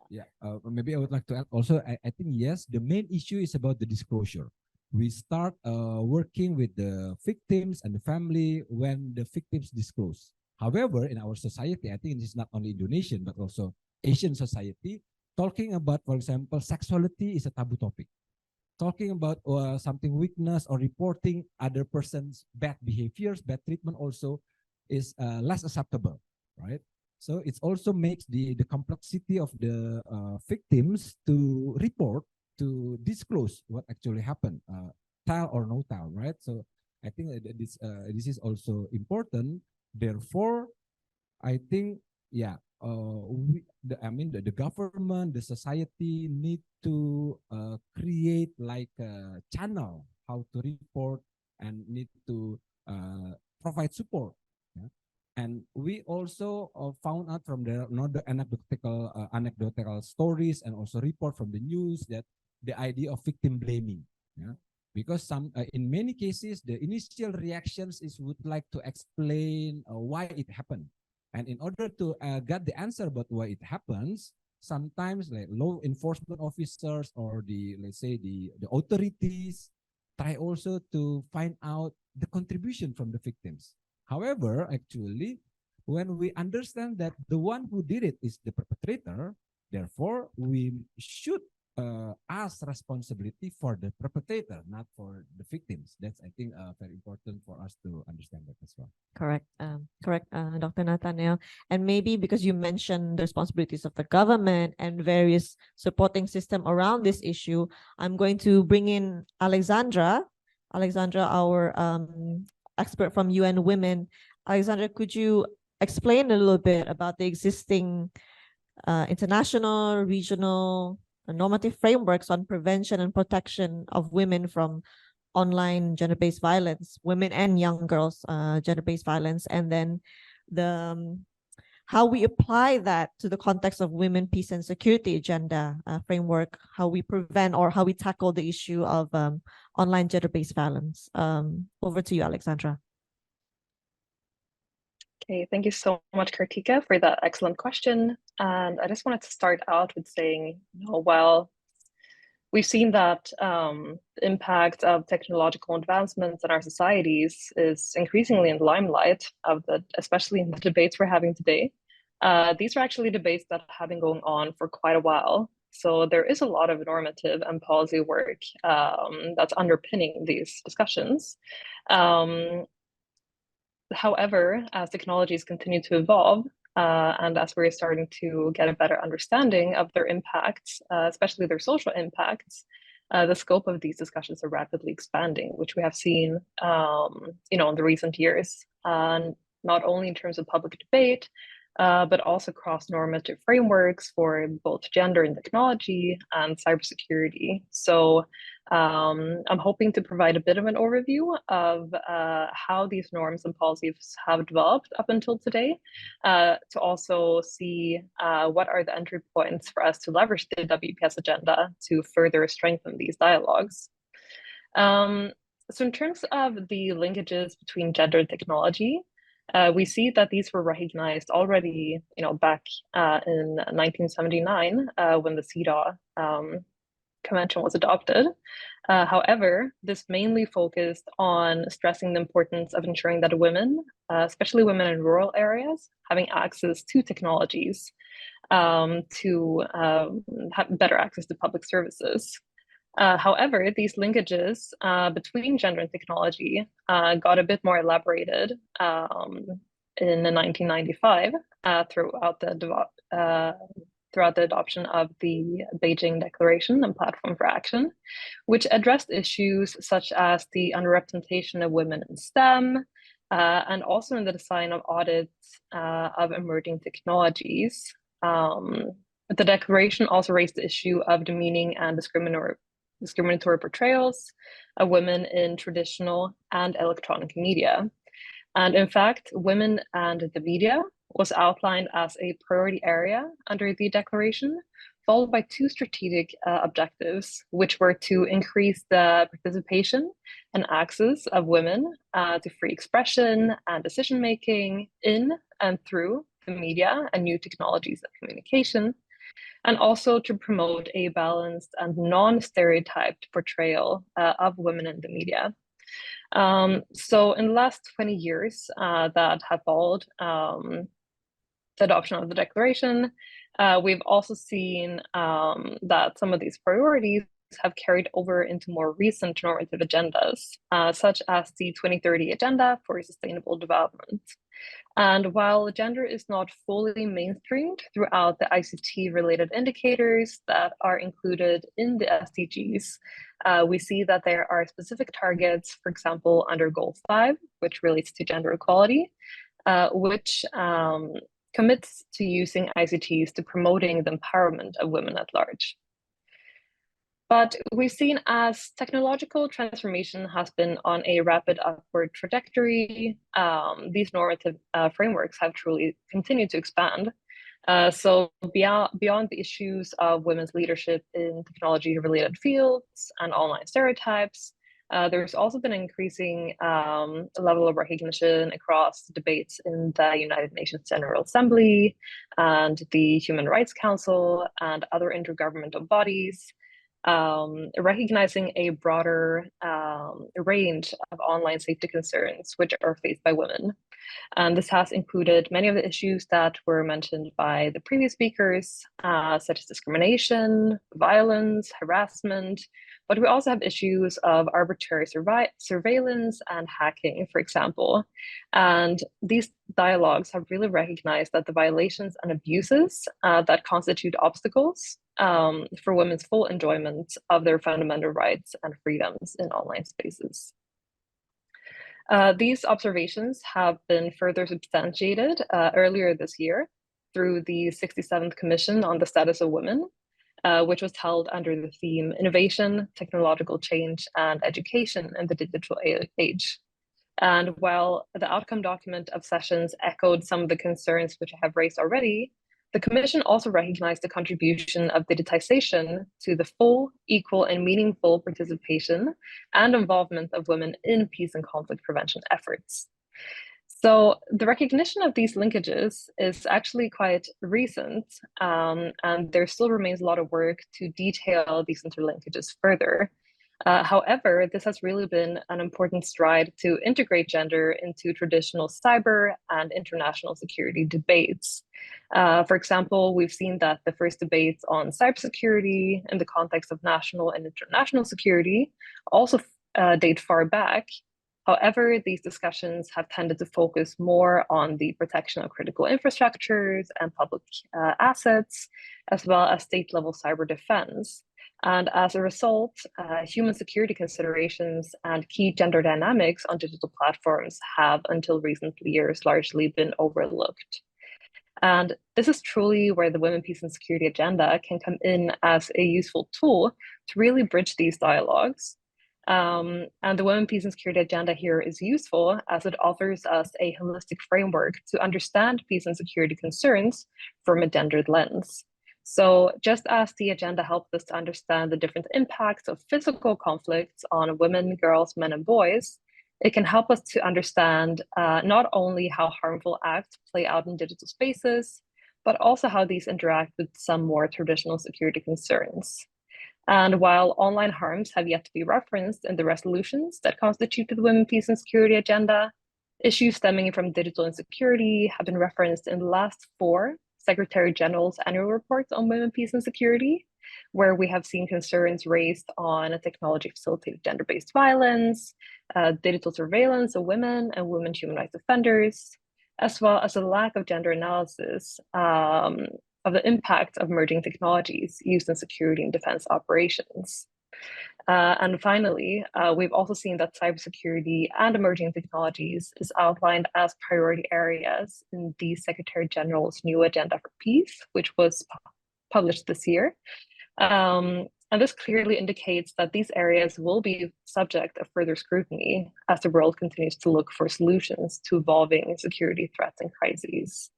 Yeah, maybe I would like to add also. I think yes, the main issue is about the disclosure. We start working with the victims and the family when the victims disclose. However, in our society, I think it's not only Indonesian but also Asian society. Talking about, for example, sexuality is a taboo topic. Talking about something weakness or reporting other person's bad behaviors, bad treatment also is less acceptable, right? So it also makes the complexity of the victims to report, to disclose what actually happened, tell or no tell, right? So I think this is also important. Therefore, I think, the government, the society need to create like a channel how to report and need to provide support. Yeah? And we also found out from the anecdotal stories and also report from the news that the idea of victim blaming. Yeah? Because in many cases, the initial reactions is would like to explain why it happened. And in order to get the answer about why it happens, sometimes like law enforcement officers or let's say the authorities try also to find out the contribution from the victims. However, actually, when we understand that the one who did it is the perpetrator, therefore we should ask responsibility for the perpetrator, not for the victims. That's, I think, very important for us to understand that as well. Correct, Dr. Nathanael. And maybe because you mentioned the responsibilities of the government and various supporting system around this issue, I'm going to bring in Alexandra, our expert from UN Women. Alexandra, could you explain a little bit about the existing international, regional, normative frameworks on prevention and protection of women from online gender-based violence, women and young girls, gender-based violence, and then the how we apply that to the context of women, peace, and security agenda framework, how we prevent or how we tackle the issue of online gender-based violence. Over to you, Alexandra. Okay, thank you so much, Kartika, for that excellent question. And I just wanted to start out with saying, while we've seen that the impact of technological advancements in our societies is increasingly in the limelight of especially in the debates we're having today. These are actually debates that have been going on for quite a while. So there is a lot of normative and policy work that's underpinning these discussions. However, as technologies continue to evolve, and as we're starting to get a better understanding of their impacts, especially their social impacts, the scope of these discussions are rapidly expanding, which we have seen, in the recent years, not only in terms of public debate, but also cross-normative frameworks for both gender and technology and cybersecurity. So I'm hoping to provide a bit of an overview of how these norms and policies have developed up until today, to also see what are the entry points for us to leverage the WPS agenda to further strengthen these dialogues. So in terms of the linkages between gender and technology, we see that these were recognized already, back in 1979 when the CEDAW Convention was adopted. However, this mainly focused on stressing the importance of ensuring that women, especially women in rural areas, having access to technologies to have better access to public services. However, these linkages between gender and technology got a bit more elaborated in 1995 throughout the adoption of the Beijing Declaration and Platform for Action, which addressed issues such as the underrepresentation of women in STEM, and also in the design of audits of emerging technologies. The declaration also raised the issue of demeaning and discriminatory portrayals of women in traditional and electronic media. And in fact, women and the media was outlined as a priority area under the declaration, followed by two strategic objectives, which were to increase the participation and access of women to free expression and decision-making in and through the media and new technologies of communication, and also to promote a balanced and non-stereotyped portrayal of women in the media. So in the last 20 years that have followed the adoption of the declaration, we've also seen that some of these priorities have carried over into more recent normative agendas, such as the 2030 Agenda for Sustainable Development. And while gender is not fully mainstreamed throughout the ICT-related indicators that are included in the SDGs, we see that there are specific targets, for example, under Goal 5, which relates to gender equality, which commits to using ICTs to promoting the empowerment of women at large. But we've seen as technological transformation has been on a rapid upward trajectory, these normative frameworks have truly continued to expand. So beyond the issues of women's leadership in technology-related fields and online stereotypes, there's also been an increasing level of recognition across debates in the United Nations General Assembly and the Human Rights Council and other intergovernmental bodies, recognizing a broader range of online safety concerns which are faced by women. And this has included many of the issues that were mentioned by the previous speakers, such as discrimination, violence, harassment, but we also have issues of arbitrary surveillance and hacking, for example. And these dialogues have really recognized that the violations and abuses that constitute obstacles for women's full enjoyment of their fundamental rights and freedoms in online spaces. These observations have been further substantiated earlier this year through the 67th Commission on the Status of Women, which was held under the theme Innovation, Technological Change, and Education in the Digital Age. And while the outcome document of sessions echoed some of the concerns which I have raised already, the Commission also recognized the contribution of digitization to the full, equal, and meaningful participation and involvement of women in peace and conflict prevention efforts. So the recognition of these linkages is actually quite recent, and there still remains a lot of work to detail these interlinkages further. However, this has really been an important stride to integrate gender into traditional cyber and international security debates. For example, we've seen that the first debates on cybersecurity in the context of national and international security also date far back. However, these discussions have tended to focus more on the protection of critical infrastructures and public assets, as well as state-level cyber defense. And as a result, human security considerations and key gender dynamics on digital platforms have, until recent years, largely been overlooked. And this is truly where the Women, Peace, and Security agenda can come in as a useful tool to really bridge these dialogues. And the Women, Peace, and Security agenda here is useful as it offers us a holistic framework to understand peace and security concerns from a gendered lens. So just as the agenda helps us to understand the different impacts of physical conflicts on women, girls, men, and boys, it can help us to understand not only how harmful acts play out in digital spaces, but also how these interact with some more traditional security concerns. And while online harms have yet to be referenced in the resolutions that constituted the Women, Peace, and Security agenda, issues stemming from digital insecurity have been referenced in the last 4 Secretary General's annual reports on women, peace, and security, where we have seen concerns raised on technology-facilitated gender-based violence, digital surveillance of women and women human rights offenders, as well as a lack of gender analysis of the impact of emerging technologies used in security and defense operations. And finally, we've also seen that cybersecurity and emerging technologies is outlined as priority areas in the Secretary General's new Agenda for Peace, which was published this year. And this clearly indicates that these areas will be subject of further scrutiny as the world continues to look for solutions to evolving security threats and crises.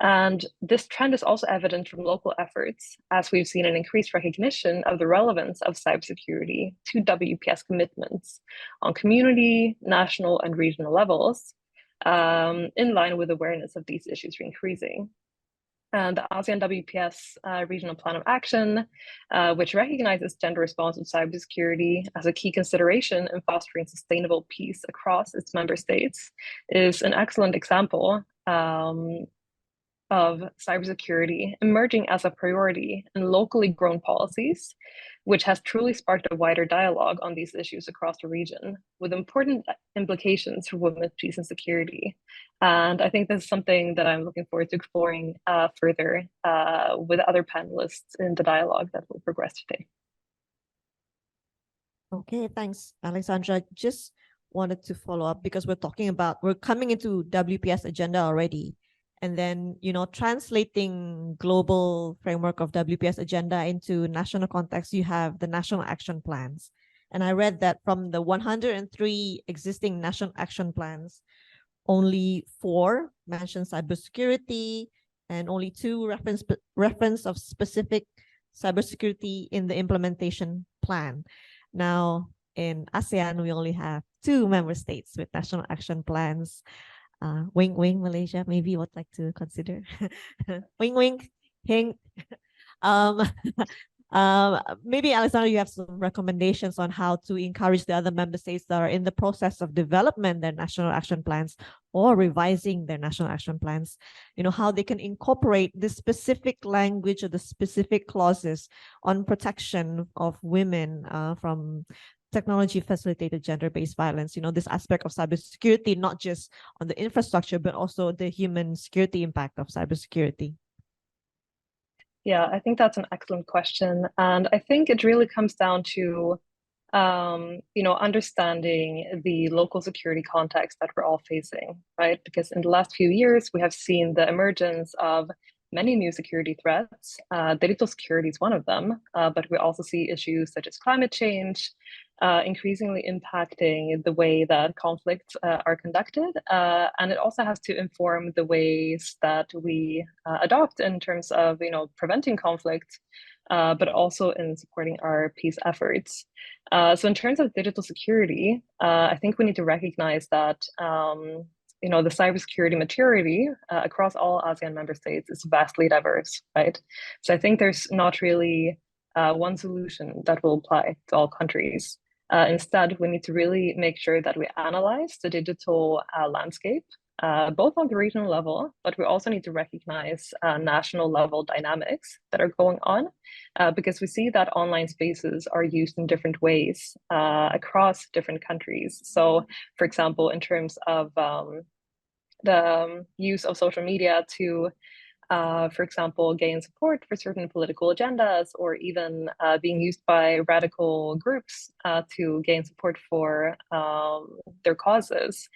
And this trend is also evident from local efforts, as we've seen an increased recognition of the relevance of cybersecurity to WPS commitments on community, national, and regional levels, in line with awareness of these issues increasing. And the ASEAN WPS Regional Plan of Action, which recognizes gender-responsive cybersecurity as a key consideration in fostering sustainable peace across its member states, is an excellent example of cybersecurity emerging as a priority in locally grown policies, which has truly sparked a wider dialogue on these issues across the region, with important implications for women's peace and security. And I think this is something that I'm looking forward to exploring further with other panelists in the dialogue that will progress today. Okay, thanks, Alexandra. Just wanted to follow up because we're coming into WPS agenda already. And then, translating global framework of WPS agenda into national context, you have the national action plans. And I read that from the 103 existing national action plans, only 4 mention cybersecurity and only 2 reference of specific cybersecurity in the implementation plan. Now, in ASEAN, we only have 2 member states with national action plans. Wing wing, Malaysia, maybe you would like to consider. Wing wing, hing. Maybe Alexandra, you have some recommendations on how to encourage the other member states that are in the process of development their national action plans or revising their national action plans, how they can incorporate the specific language or the specific clauses on protection of women from technology-facilitated gender-based violence, this aspect of cybersecurity, not just on the infrastructure, but also the human security impact of cybersecurity. Yeah, I think that's an excellent question. And I think it really comes down to, understanding the local security context that we're all facing, right? Because in the last few years, we have seen the emergence of many new security threats. Digital security is one of them, but we also see issues such as climate change, increasingly impacting the way that conflicts are conducted. And it also has to inform the ways that we adopt in terms of, preventing conflict, but also in supporting our peace efforts. So in terms of digital security, I think we need to recognize that the cybersecurity maturity across all ASEAN member states is vastly diverse, right? So I think there's not really one solution that will apply to all countries. Instead, we need to really make sure that we analyze the digital landscape, both on the regional level, but we also need to recognize national level dynamics that are going on, because we see that online spaces are used in different ways across different countries. So, for example, in terms of the use of social media to for example, gain support for certain political agendas, or even being used by radical groups to gain support for their causes.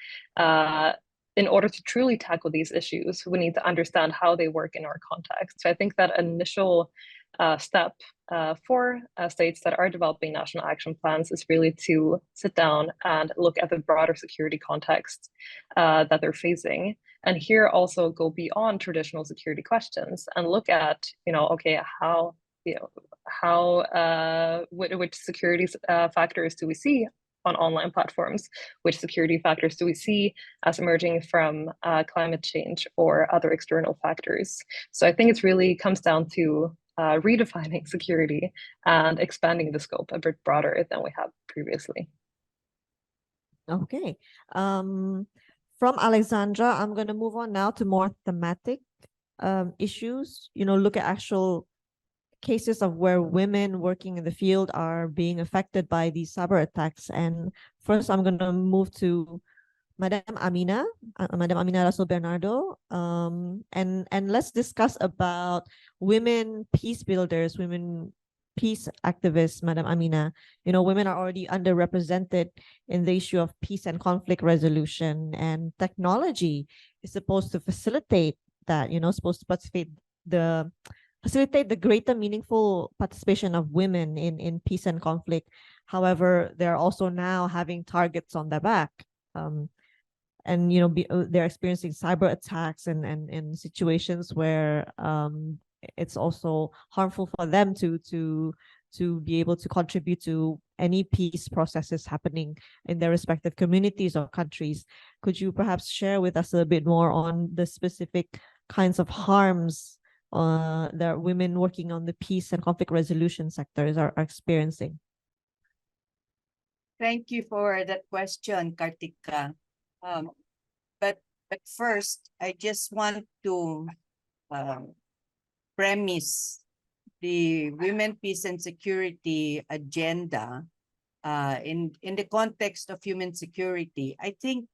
In order to truly tackle these issues, we need to understand how they work in our context. So I think that initial step for states that are developing national action plans is really to sit down and look at the broader security context that they're facing. And here also go beyond traditional security questions and look at, okay, which security factors do we see on online platforms? Which security factors do we see as emerging from climate change or other external factors? So I think it really comes down to redefining security and expanding the scope a bit broader than we have previously. Okay. From Alexandra, I'm going to move on now to more thematic issues, look at actual cases of where women working in the field are being affected by these cyber attacks. And first, I'm going to move to Madam Amina Rasul Bernardo, and let's discuss about women peace builders, women peace activists, Madam Amina. Women are already underrepresented in the issue of peace and conflict resolution, and technology is supposed to facilitate that, supposed to facilitate the greater meaningful participation of women in peace and conflict. However, they're also now having targets on their back. And they're experiencing cyber attacks and situations where it's also harmful for them to be able to contribute to any peace processes happening in their respective communities or countries. Could you perhaps share with us a bit more on the specific kinds of harms that women working on the peace and conflict resolution sectors are experiencing? Thank you for that question, Kartika. But first, I just want to premise the Women, Peace and Security agenda in the context of human security. I think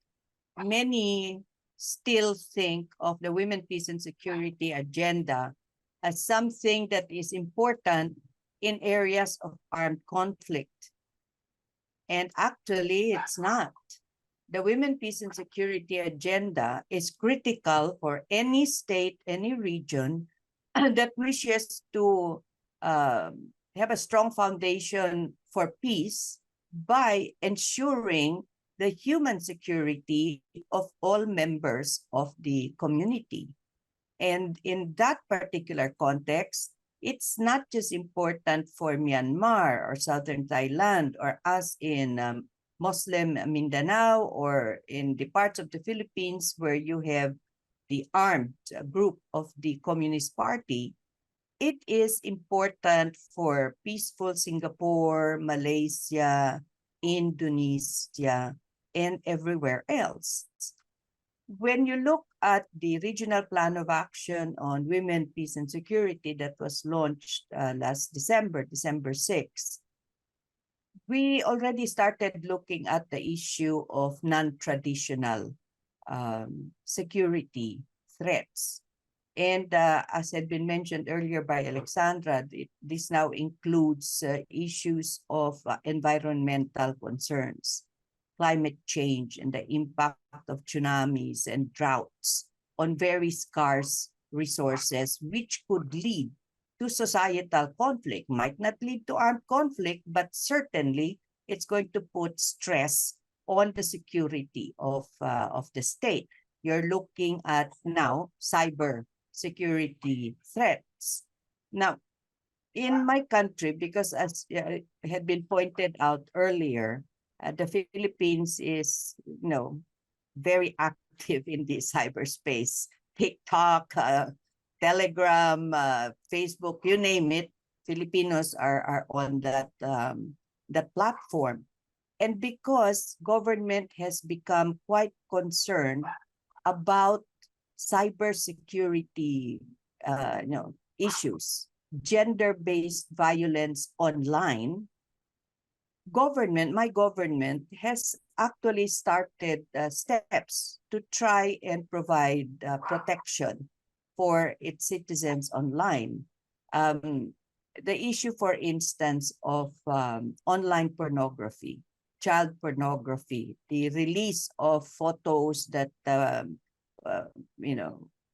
many still think of the Women, Peace and Security agenda as something that is important in areas of armed conflict. And actually, it's not. The Women, Peace and Security agenda is critical for any state, any region that wishes to have a strong foundation for peace by ensuring the human security of all members of the community. And in that particular context, it's not just important for Myanmar or Southern Thailand or us in Muslim Mindanao or in the parts of the Philippines where you have the armed group of the Communist Party. It is important for peaceful Singapore, Malaysia, Indonesia, and everywhere else. When you look at the Regional Plan of Action on Women, Peace and Security that was launched last December 6th, we already started looking at the issue of non-traditional security threats. And as had been mentioned earlier by Alexandra, this now includes issues of environmental concerns, climate change, and the impact of tsunamis and droughts on very scarce resources which could lead to societal conflict. Might not lead to armed conflict, but certainly it's going to put stress on the security of the state. You're looking at now cyber security threats. Now, in my country, because as had been pointed out earlier, the Philippines is, very active in the cyberspace. TikTok, Telegram, Facebook, you name it, Filipinos are on that platform. And because government has become quite concerned about cybersecurity issues, gender-based violence online, my government has actually started steps to try and provide protection for its citizens online. The issue, for instance, of online pornography, child pornography, the release of photos that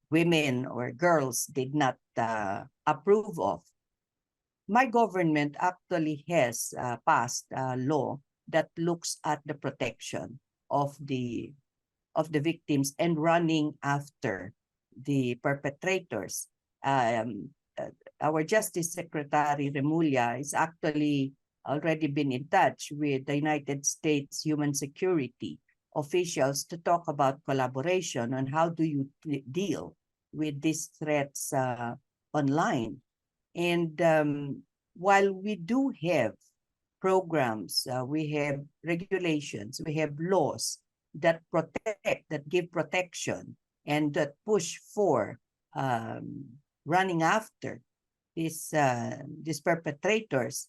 women or girls did not approve of. My government actually has passed a law that looks at the protection of the victims and running after the perpetrators. Our Justice Secretary Remulla is actually already been in touch with the United States Human Security officials to talk about collaboration on how do you deal with these threats online. And while we do have programs, we have regulations, we have laws that protect, that give protection, and that push for running after these perpetrators.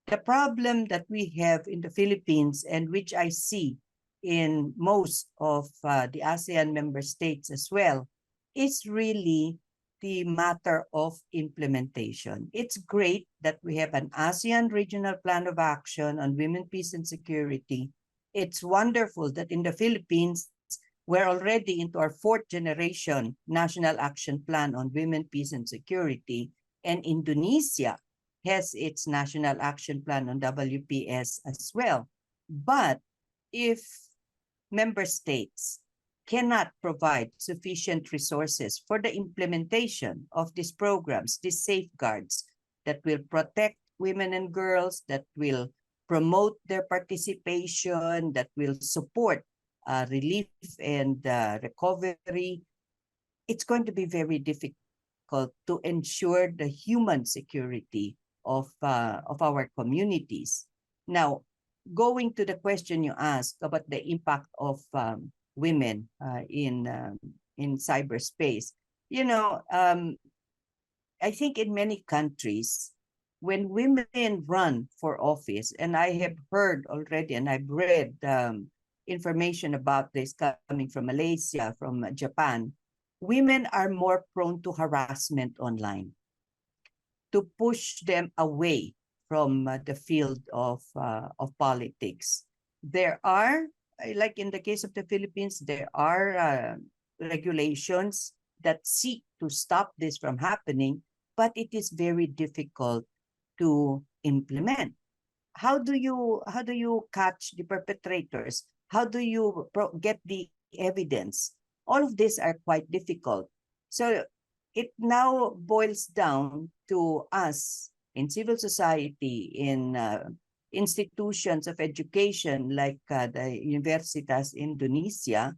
The problem that we have in the Philippines, and which I see in most of the ASEAN member states as well, is really the matter of implementation. It's great that we have an ASEAN Regional Plan of Action on Women, Peace, and Security. It's wonderful that in the Philippines, we're already into our 4th generation National Action Plan on Women, Peace, and Security, and Indonesia has its National Action Plan on WPS as well. But if member states cannot provide sufficient resources for the implementation of these programs, these safeguards that will protect women and girls, that will promote their participation, that will support relief and recovery, it's going to be very difficult to ensure the human security of our communities. Now, going to the question you asked about the impact of women in cyberspace, I think in many countries, when women run for office, and I have heard already, and I've read information about this coming from Malaysia, from Japan, women are more prone to harassment online, to push them away from the field of politics. There are, like in the case of the Philippines, there are regulations that seek to stop this from happening, but it is very difficult to implement. How do you catch the perpetrators? How do you get the evidence? All of these are quite difficult. So it now boils down to us in civil society, in institutions of education like the Universitas Indonesia,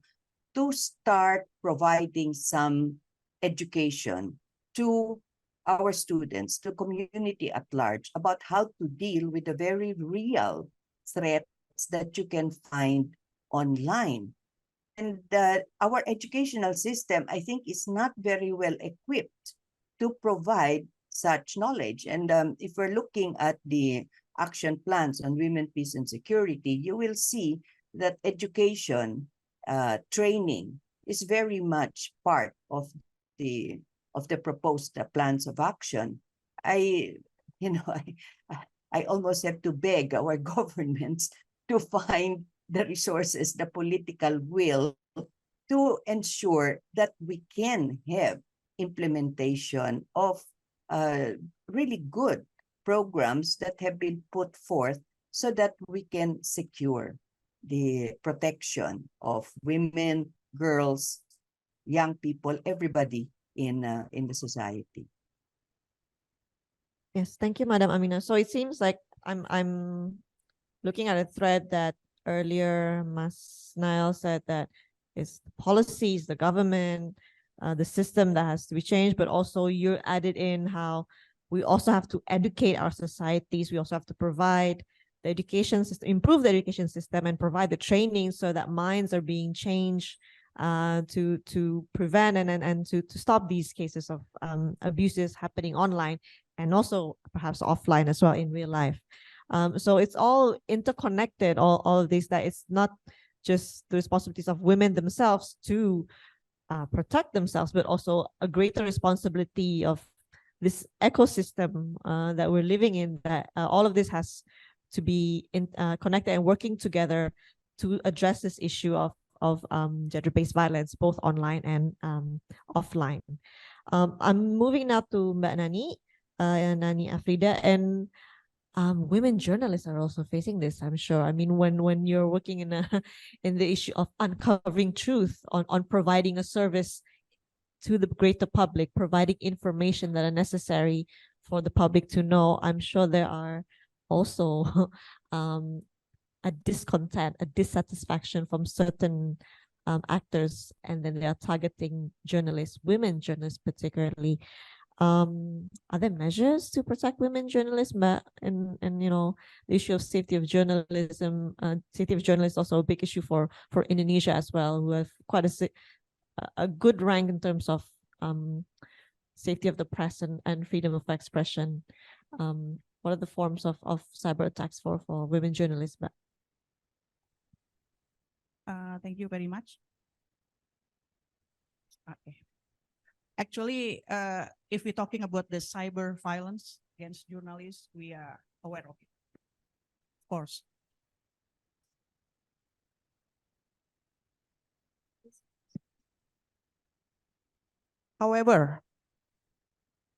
to start providing some education to our students, to community at large, about how to deal with the very real threats that you can find online. And our educational system, I think, is not very well equipped to provide such knowledge. And if we're looking at the action plans on women, peace, and security, you will see that education, training is very much part of the proposed plans of action. I almost have to beg our governments to find the resources, the political will, to ensure that we can have implementation of really good programs that have been put forth so that we can secure the protection of women, girls, young people, everybody in the society. Yes, thank you, Madam Amina. So it seems like I'm looking at a thread that earlier Mas Nael said that it's the policies, the government, the system that has to be changed, but also you added in how we also have to educate our societies. We also have to provide the education system, improve the education system, and provide the training so that minds are being changed to prevent and to stop these cases of abuses happening online and also perhaps offline as well in real life. So it's all interconnected, all of this, that it's not just the responsibilities of women themselves to protect themselves, but also a greater responsibility of this ecosystem that we're living in, that all of this has to be connected and working together to address this issue of gender-based violence, both online and offline. I'm moving now to Mbak Nani Afrida, and women journalists are also facing this, I'm sure. I mean, when you're working in the issue of uncovering truth, on providing a service to the greater public, providing information that are necessary for the public to know, I'm sure there are also a discontent, a dissatisfaction from certain actors, and then they are targeting journalists, women journalists particularly. Are there measures to protect women journalists? And you know, the issue of safety of journalism, safety of journalists also a big issue for Indonesia as well, who have quite a good rank in terms of safety of the press and freedom of expression. What are the forms of cyber attacks for women journalists? Thank you very much. Okay. Actually, if we're talking about the cyber violence against journalists, we are aware of it, of course. However,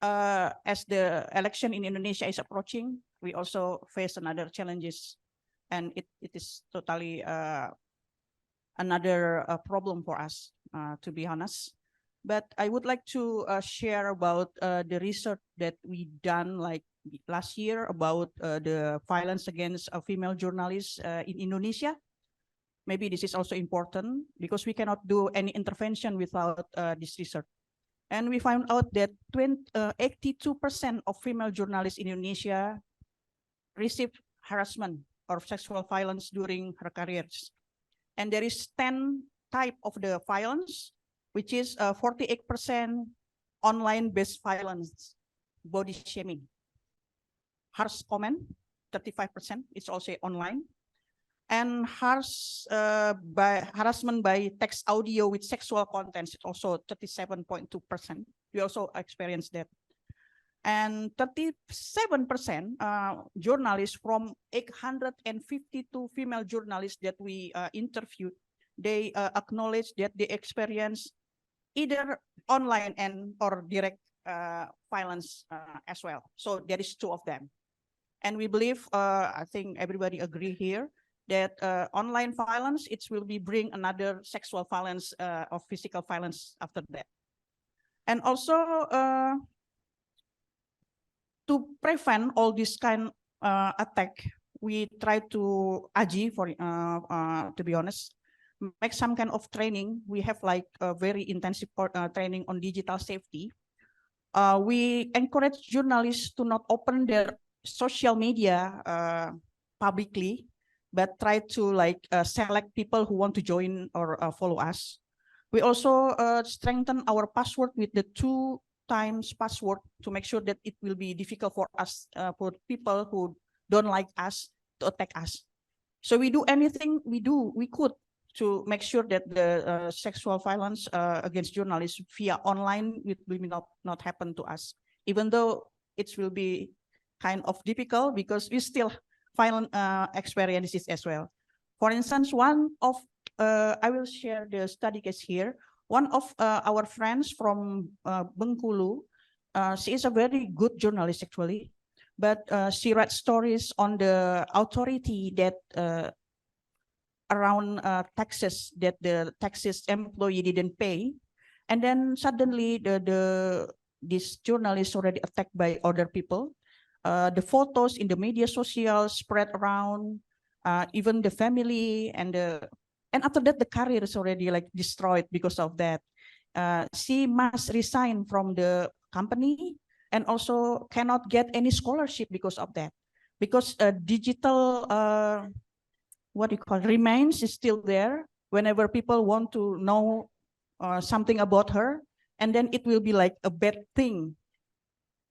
as the election in Indonesia is approaching, we also face another challenges, and it is totally another problem for us, to be honest. But I would like to share about the research that we done like last year about the violence against female journalists in Indonesia. Maybe this is also important because we cannot do any intervention without this research. And we found out that 82% of female journalists in Indonesia received harassment or sexual violence during her careers. And there is 10 type of the violence, which is 48% online-based violence, body shaming. Harsh comment, 35%, it's also online. And harassment by text audio with sexual contents, also 37.2%. We also experienced that. And 37% journalists from 852 female journalists that we interviewed, they acknowledge that they experience either online or direct violence as well. So there is 2 of them. And we believe, I think everybody agree here, that online violence, it will be bring another sexual violence or physical violence after that. And also to prevent all this kind attack, we try to AJI, to be honest, make some kind of training. We have like a very intensive training on digital safety. We encourage journalists to not open their social media publicly, but try to like select people who want to join or follow us. We also strengthen our password with the 2 times password to make sure that it will be difficult for us, for people who don't like us to attack us. So we do anything we could to make sure that the sexual violence against journalists via online will not happen to us, even though it will be kind of difficult because we still violent experiences as well. For instance, one of I will share the study case here. One of our friends from Bengkulu, she is a very good journalist actually, but she read stories on the authority that around taxes that the taxes employee didn't pay, and then suddenly this journalist already attacked by other people. The photos in the media social spread around, even the family, and after that the career is already like destroyed because of that. She must resign from the company and also cannot get any scholarship because of that, because digital what you call remains is still there whenever people want to know something about her, and then it will be like a bad thing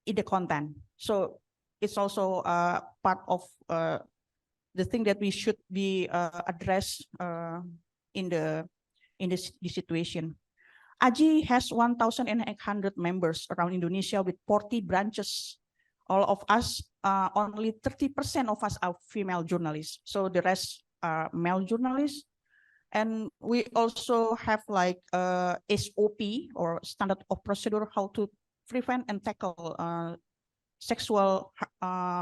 in the content. So it's also part of the thing that we should be addressed in the situation. AJI has 1,800 members around Indonesia with 40 branches. All of us, only 30% of us are female journalists. So the rest are male journalists. And we also have like SOP or standard of procedure how to prevent and tackle sexual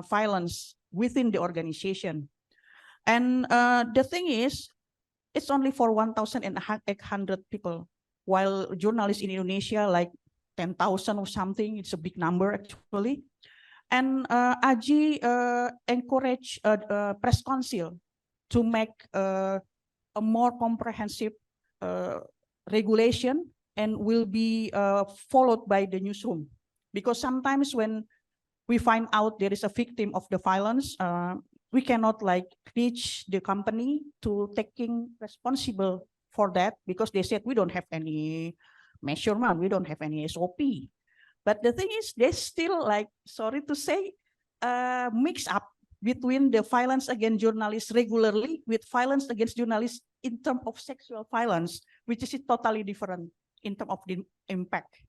violence within the organization. And the thing is, it's only for 1,800 people, while journalists in Indonesia like 10,000 or something. It's a big number actually. And AJI encourage press council to make a more comprehensive regulation, and will be followed by the newsroom. Because sometimes when we find out there is a victim of the violence, we cannot like reach the company to taking responsible for that, because they said we don't have any measurement, we don't have any SOP. But the thing is, they still like, sorry to say, mix up between the violence against journalists regularly with violence against journalists in terms of sexual violence, which is totally different in terms of the impact.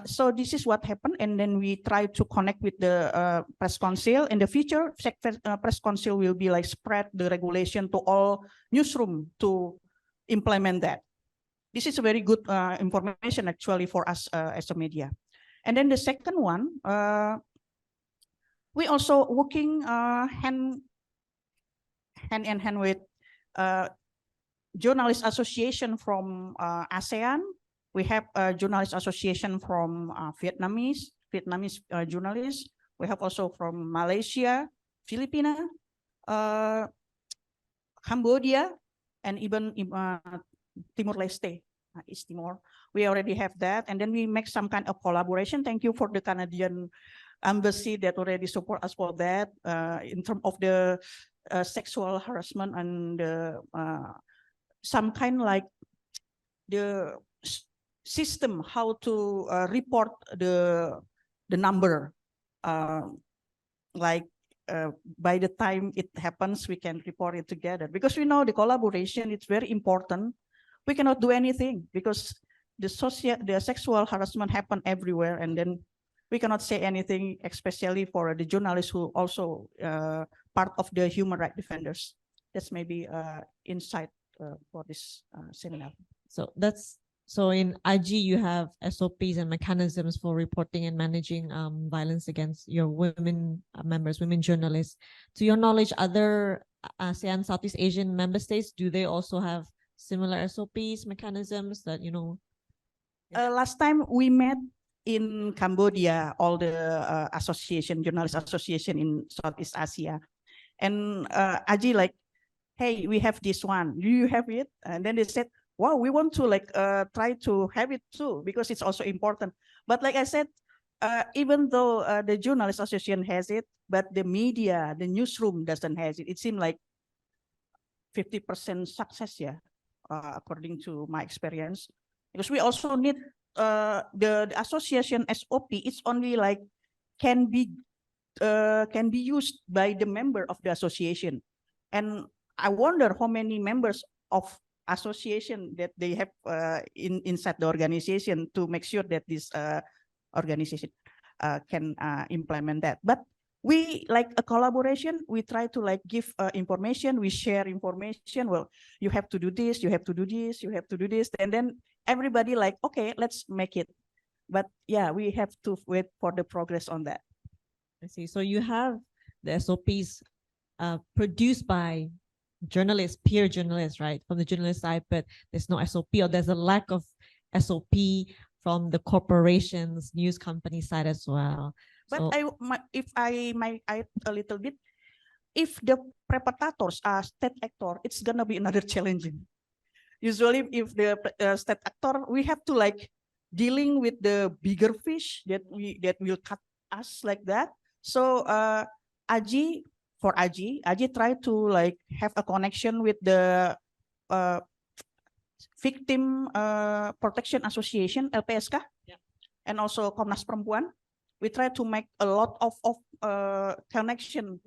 So this is what happened, and then we try to connect with the press council. In the future, press council will be like spread the regulation to all newsroom to implement that. This is a very good information actually for us as a media. And then the second one, we also working hand in hand with journalist association from ASEAN. We have a journalist association from Vietnamese journalists. We have also from Malaysia, Filipina, Cambodia, and even Timor-Leste, East Timor. We already have that, and then we make some kind of collaboration. Thank you for the Canadian embassy that already support us for that in terms of the sexual harassment and some kind like the system how to report the number, like by the time it happens we can report it together, because we know the collaboration is very important. We cannot do anything because the sexual harassment happen everywhere, and then we cannot say anything, especially for the journalists who also part of the human rights defenders. That's maybe insight for this seminar. So in AJI, you have SOPs and mechanisms for reporting and managing violence against your women members, women journalists. To your knowledge, other ASEAN, Southeast Asian member states, do they also have similar SOPs, mechanisms that, you know? Last time we met in Cambodia, all the journalist association in Southeast Asia. And AJI like, hey, we have this one, do you have it? And then they said, wow, we want to like try to have it too, because it's also important. But like I said, even though the journalist association has it, but the media, the newsroom doesn't have it. It seemed like 50% success, yeah, according to my experience. Because we also need the association SOP. It's only like can be used by the member of the association, and I wonder how many members of association that they have inside the organization to make sure that this organization can implement that. But we like a collaboration. We try to like give information, we share information. Well, you have to do this, you have to do this, you have to do this. And then everybody like, okay, let's make it. But yeah, we have to wait for the progress on that. I see. So you have the SOPs produced by journalists, peer journalists, right? From the journalist side, but there's no SOP, or there's a lack of SOP from the corporations, news company side as well. But So, if I might add a little bit, if the perpetrators are state actor, it's gonna be another challenging. Usually, if the state actor, we have to like dealing with the bigger fish that will cut us like that. So Aji try to like have a connection with the Victim Protection Association (LPSK), yeah, and also Komnas Perempuan. We try to make a lot of connection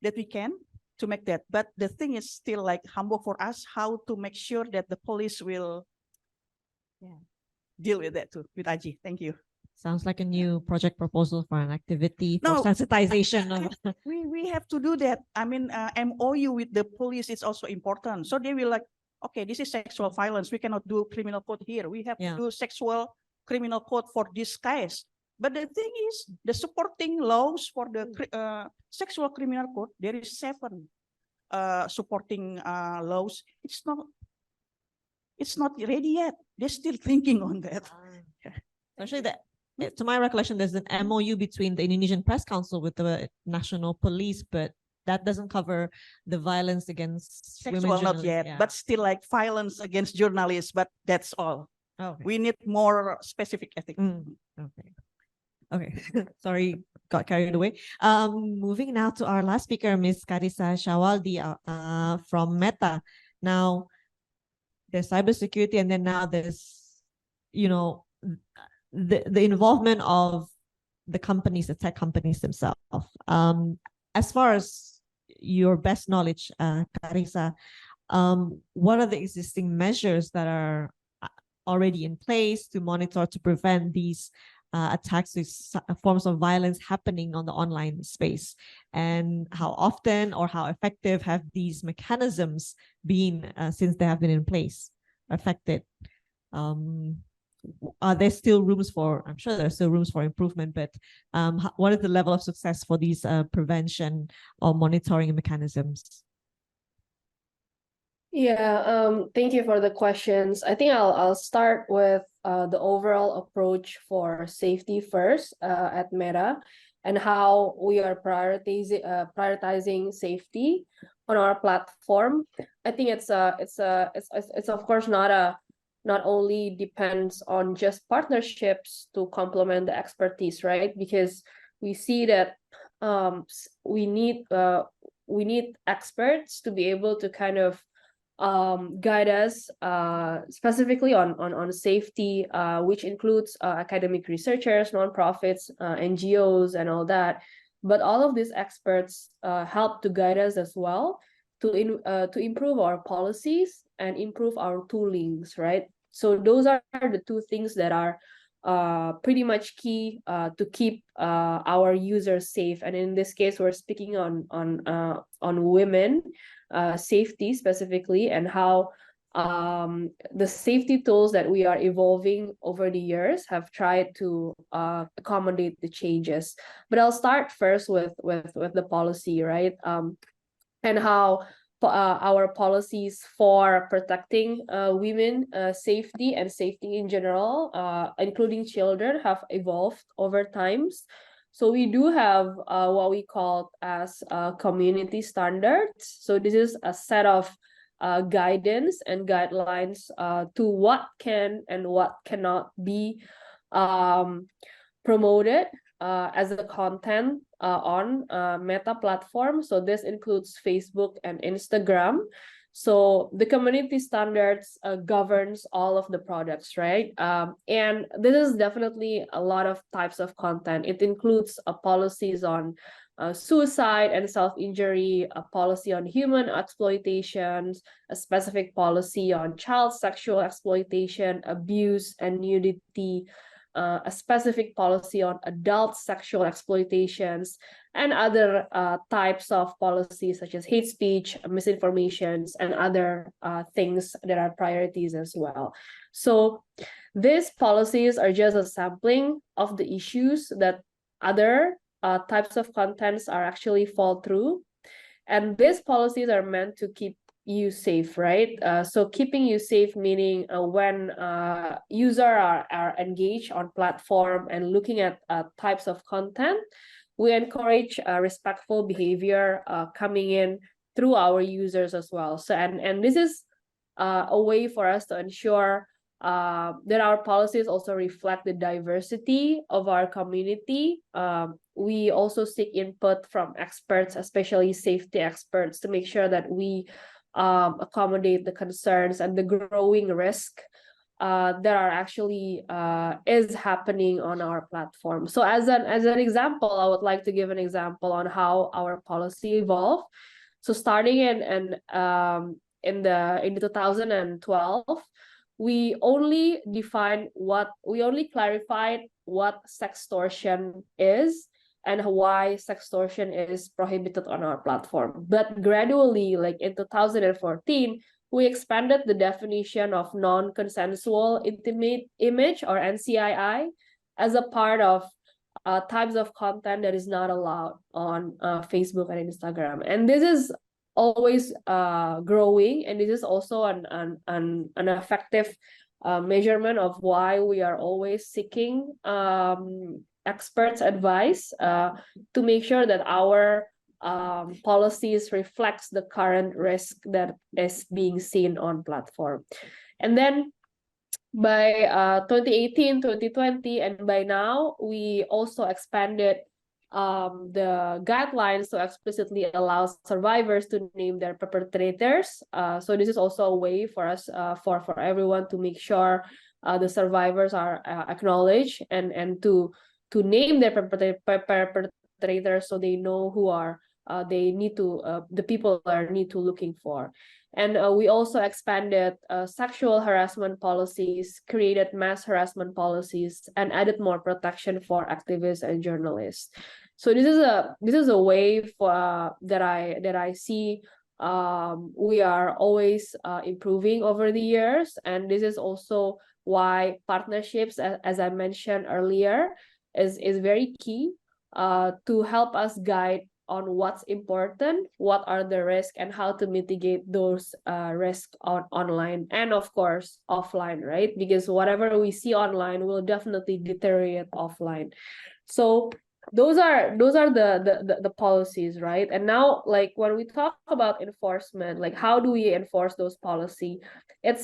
that we can to make that. But the thing is still like humble for us how to make sure that the police will deal with that too with Aji. Thank you. sounds like a new project proposal for an activity for No, sensitization of. we have to do that. I mean, MOU with the police is also important. So they will like, okay, this is sexual violence. We cannot do criminal code here. We have to do sexual criminal code for this case. But the thing is, the supporting laws for the sexual criminal code, there is 7 supporting laws. It's not ready yet. They're still thinking on that. Actually, to my recollection, there's an MOU between the Indonesian Press Council with the National Police, but that doesn't cover the violence against Sexual, not yet, but still like violence against journalists, but that's all. Okay. We need more specific ethics. Okay. Sorry, got carried away. Moving now to our last speaker, Ms. Kekerasa Shawaldi from Meta. Now, there's cybersecurity, and then now there's, the involvement of the companies, the tech companies themselves. As far as your best knowledge, Kekerasa, what are the existing measures that are already in place to monitor, to prevent these attacks, these forms of violence happening on the online space? And how often or how effective have these mechanisms been since they have been in place, affected? Are there still rooms for, I'm sure there are still rooms for improvement, but what is the level of success for these prevention or monitoring mechanisms? Yeah, thank you for the questions. I think I'll start with the overall approach for safety first at Meta, and how we are prioritizing safety on our platform. I think it's of course not only depends on just partnerships to complement the expertise, right? Because we see that we need experts to be able to kind of guide us specifically on safety, which includes academic researchers, nonprofits, NGOs, and all that. But all of these experts help to guide us as well to improve our policies and improve our toolings, right? So those are the 2 things that are pretty much key to keep our users safe. And in this case, we're speaking on women safety specifically, and how the safety tools that we are evolving over the years have tried to accommodate the changes. But I'll start first with the policy, right? And how our policies for protecting women safety and safety in general, including children, have evolved over times. So we do have what we call as community standards. So this is a set of guidance and guidelines to what can and what cannot be promoted as a content on Meta platform. So this includes Facebook and Instagram. So the community standards governs all of the products, right? And this is definitely a lot of types of content. It includes policies on suicide and self-injury, a policy on human exploitations, a specific policy on child sexual exploitation, abuse, and nudity, a specific policy on adult sexual exploitations and other types of policies such as hate speech, misinformations, and other things that are priorities as well. So these policies are just a sampling of the issues that other types of contents are actually fall through. And these policies are meant to keep you safe, right? So keeping you safe, meaning when users are engaged on platform and looking at types of content, we encourage respectful behavior coming in through our users as well. So and this is a way for us to ensure that our policies also reflect the diversity of our community. We also seek input from experts, especially safety experts, to make sure that we accommodate the concerns and the growing risk that are actually is happening on our platform. So as an example, I would like to give an example on how our policy evolved. So starting in 2012, we only clarified what sextortion is and why sextortion is prohibited on our platform. But gradually, like in 2014, we expanded the definition of non-consensual intimate image, or NCII, as a part of types of content that is not allowed on Facebook and Instagram. And this is always growing, and this is also an effective measurement of why we are always seeking experts' advice to make sure that our policies reflects the current risk that is being seen on platform. And then by 2018, 2020, and by now, we also expanded the guidelines to explicitly allow survivors to name their perpetrators. So this is also a way for us, for everyone, to make sure the survivors are acknowledged and to name their perpetrators, so they know who are the people are need to looking for. And we also expanded sexual harassment policies, created mass harassment policies, and added more protection for activists and journalists. So this is a way for that I see we are always improving over the years, and this is also why partnerships, as I mentioned earlier, is very key to help us guide on what's important, what are the risks, and how to mitigate those risks online and of course offline, right? Because whatever we see online will definitely deteriorate offline. So those are the policies, right? And now, like, when we talk about enforcement, like how do we enforce those policy? It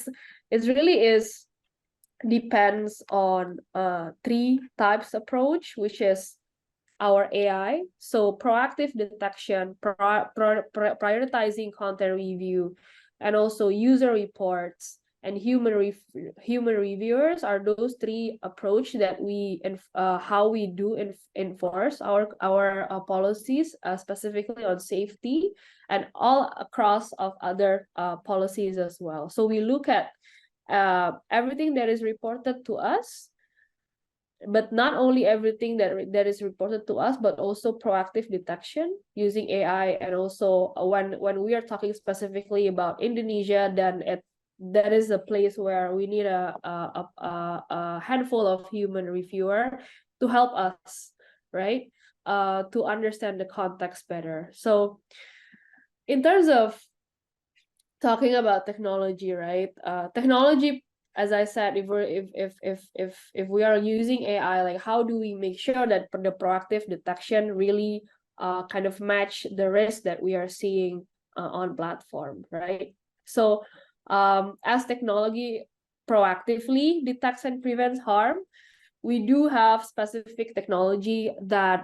really is depends on three types approach, which is our AI, so proactive detection, prioritizing content review, and also user reports and human reviewers are those three approach that we how we do enforce our policies, specifically on safety and all across of other policies as well. So we look at everything that is reported to us, but not only everything that is reported to us, but also proactive detection using AI. And also when we are talking specifically about Indonesia, then that is a place where we need a handful of human reviewer to help us, right? To understand the context better. So in terms of talking about technology, right? Technology, as I said, if we are using AI, like how do we make sure that the proactive detection really kind of match the risk that we are seeing on platform, right? So as technology proactively detects and prevents harm, we do have specific technology that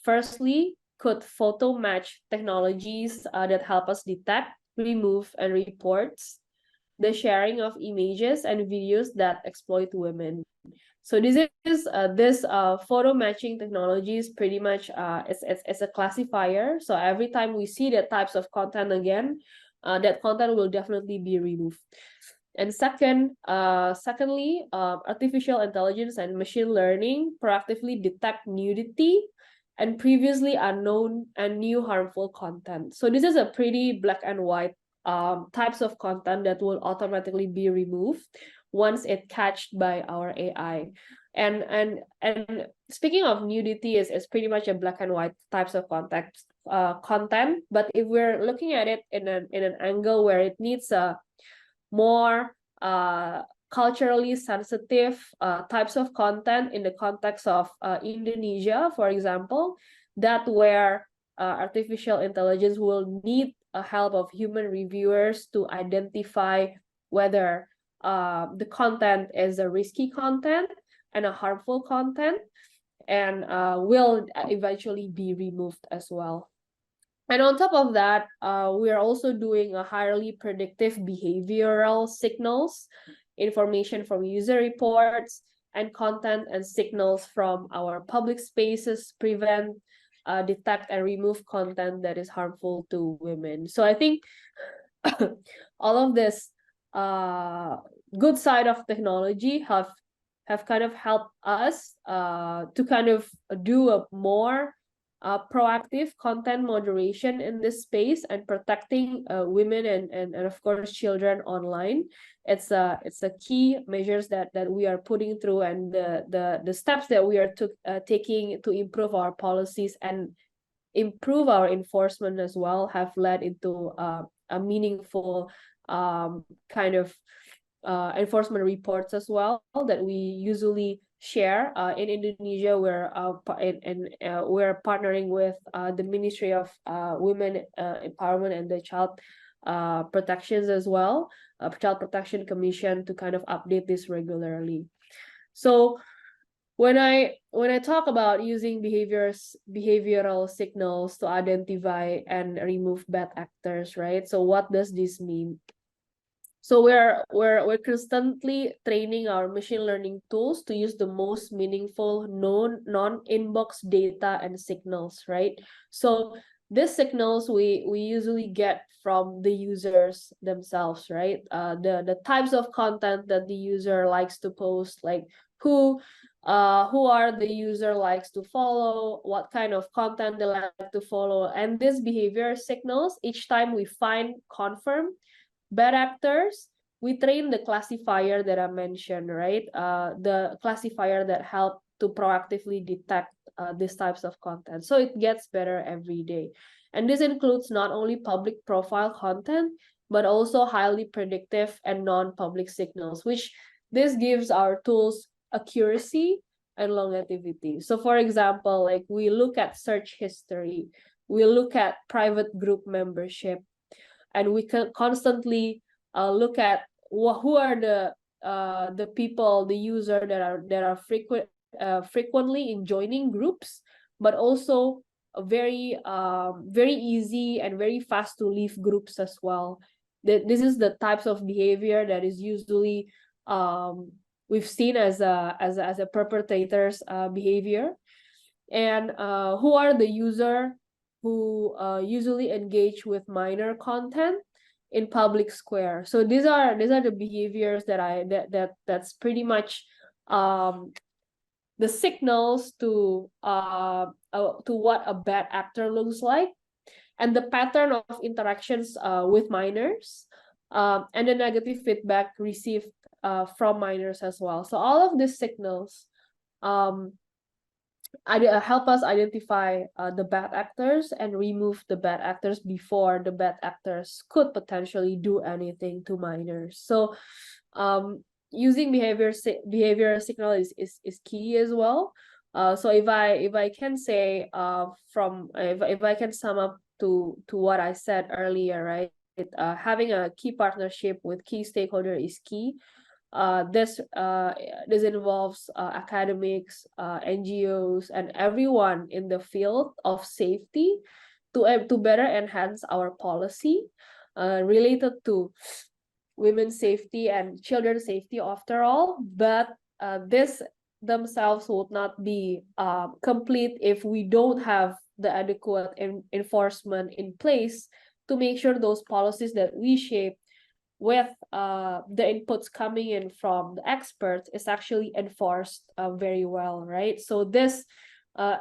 firstly could photo match technologies that help us detect, remove, and reports the sharing of images and videos that exploit women. So this is photo matching technology is pretty much it's a classifier. So every time we see the types of content again, that content will definitely be removed. And secondly, artificial intelligence and machine learning proactively detect nudity and previously unknown and new harmful content. So this is a pretty black and white types of content that will automatically be removed once it catched by our AI. And speaking of nudity is pretty much a black and white types of content. But if we're looking at it in an angle where it needs a more culturally sensitive types of content in the context of Indonesia, for example, that where artificial intelligence will need a help of human reviewers to identify whether the content is a risky content and a harmful content, and will eventually be removed as well. And on top of that, we are also doing a highly predictive behavioral signals, information from user reports, and content and signals from our public spaces, prevent, detect, and remove content that is harmful to women. So I think all of this good side of technology have kind of helped us to kind of do a more proactive content moderation in this space and protecting women and of course children online. It's a key measures that we are putting through, and the steps that we are taking to improve our policies and improve our enforcement as well have led into a meaningful kind of enforcement reports as well that we usually share in Indonesia. We're partnering with the Ministry of Women Empowerment and the Child Protections as well, Child Protection Commission, to kind of update this regularly. So when I talk about using behavioral signals to identify and remove bad actors, right? So what does this mean? So we're constantly training our machine learning tools to use the most meaningful non-inbox data and signals, right? So these signals we usually get from the users themselves, right? The types of content that the user likes to post, like who are the user likes to follow, what kind of content they like to follow, and these behavior signals, each time we confirm bad actors, we train the classifier that I mentioned, right? The classifier that help to proactively detect these types of content. So it gets better every day. And this includes not only public profile content, but also highly predictive and non-public signals, which this gives our tools accuracy and longevity. So for example, like we look at search history, we look at private group membership, and we can constantly look at who are the people, the user that are frequently in joining groups, but also very easy and very fast to leave groups as well. This is the types of behavior that is usually we've seen as a perpetrator's behavior, and who are the user who usually engage with minor content in public square. So these are the behaviors that's pretty much the signals to what a bad actor looks like, and the pattern of interactions with minors, and the negative feedback received from minors as well. So all of these signals help us identify the bad actors and remove the bad actors before the bad actors could potentially do anything to minors. So using behavior signal is key as well. So if I can say if I can sum up to what I said earlier, right? Having a key partnership with key stakeholder is key. This involves academics, NGOs, and everyone in the field of safety to better enhance our policy related to women's safety and children's safety after all. But this themselves would not be complete if we don't have the adequate enforcement in place to make sure those policies that we shape with the inputs coming in from the experts is actually enforced very well, right? So this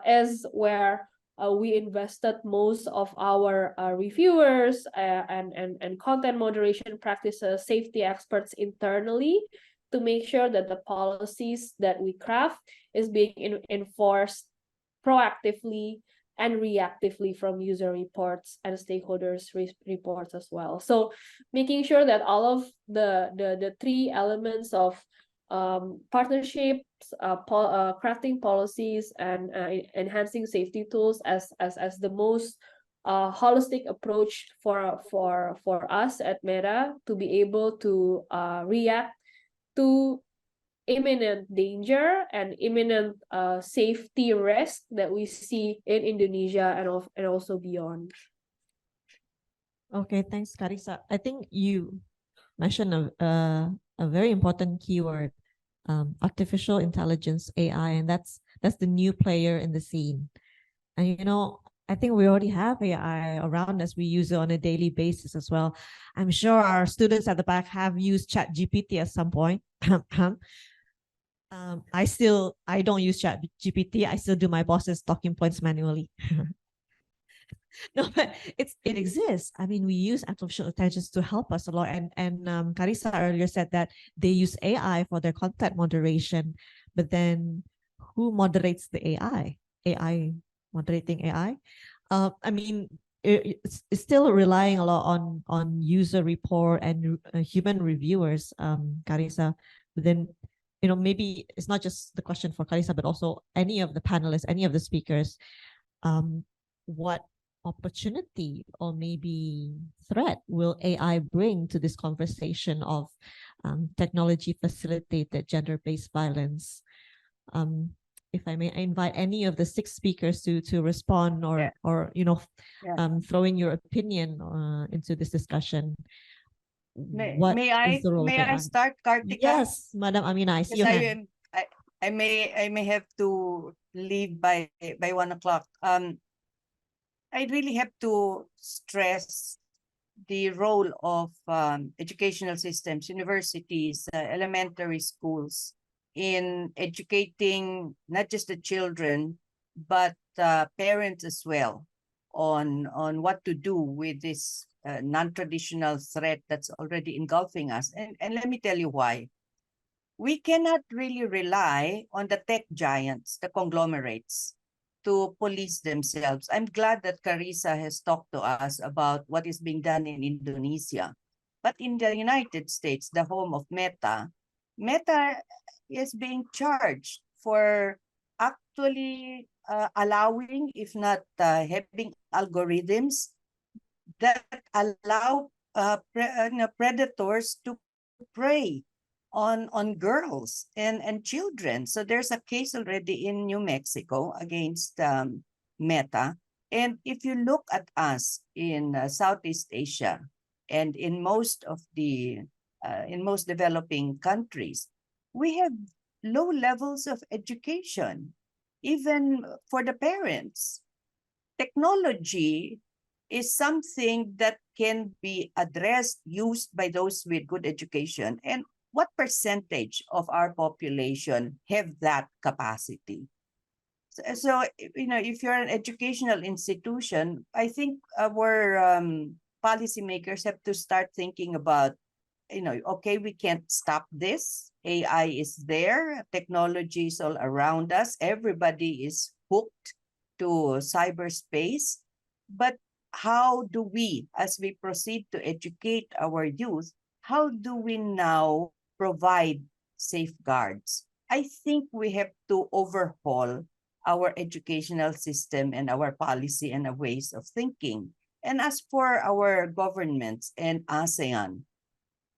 is where we invested most of our reviewers and content moderation practices, safety experts internally, to make sure that the policies that we craft is being enforced proactively and reactively from user reports and stakeholders reports as well. So making sure that all of the three elements of partnerships, crafting policies, and enhancing safety tools as the most holistic approach for us at Meta to be able to react to imminent danger and imminent safety risk that we see in Indonesia and also beyond. Okay, thanks, Carissa. I think you mentioned a very important keyword, artificial intelligence, AI, and that's the new player in the scene. And you know, I think we already have AI around us. We use it on a daily basis as well. I'm sure our students at the back have used ChatGPT at some point. I don't use ChatGPT. I still do my boss's talking points manually. No, but it exists. I mean, we use artificial intelligence to help us a lot. And Carissa earlier said that they use AI for their content moderation, but then who moderates the AI? AI moderating AI? I mean, it's still relying a lot on user report and human reviewers, Carissa. But then, you know, maybe it's not just the question for Carissa, but also any of the panelists, any of the speakers. What opportunity or maybe threat will AI bring to this conversation of technology facilitated gender-based violence? If I may, I invite any of the 6 speakers to respond or you know, throw in your opinion into this discussion. May I start, Kartika? Yes, Madam Amina, I see your hand. I may have to leave by 1 o'clock. I really have to stress the role of educational systems, universities, elementary schools in educating not just the children, but parents as well on what to do with this non-traditional threat that's already engulfing us. And let me tell you why. We cannot really rely on the tech giants, the conglomerates, to police themselves. I'm glad that Carissa has talked to us about what is being done in Indonesia. But in the United States, the home of Meta is being charged for actually allowing, if not having algorithms that allow predators to prey on girls and children. So there's a case already in New Mexico against Meta. And if you look at us in Southeast Asia and in most developing countries, we have low levels of education, even for the parents. Technology is something that can be addressed, used by those with good education. And what percentage of our population have that capacity? So you know, if you're an educational institution, I think our policymakers have to start thinking about, you know, okay, we can't stop this. AI is there, technology is all around us. Everybody is hooked to cyberspace. But how do we, as we proceed to educate our youth, how do we now provide safeguards? I think we have to overhaul our educational system and our policy and our ways of thinking. And as for our governments and ASEAN,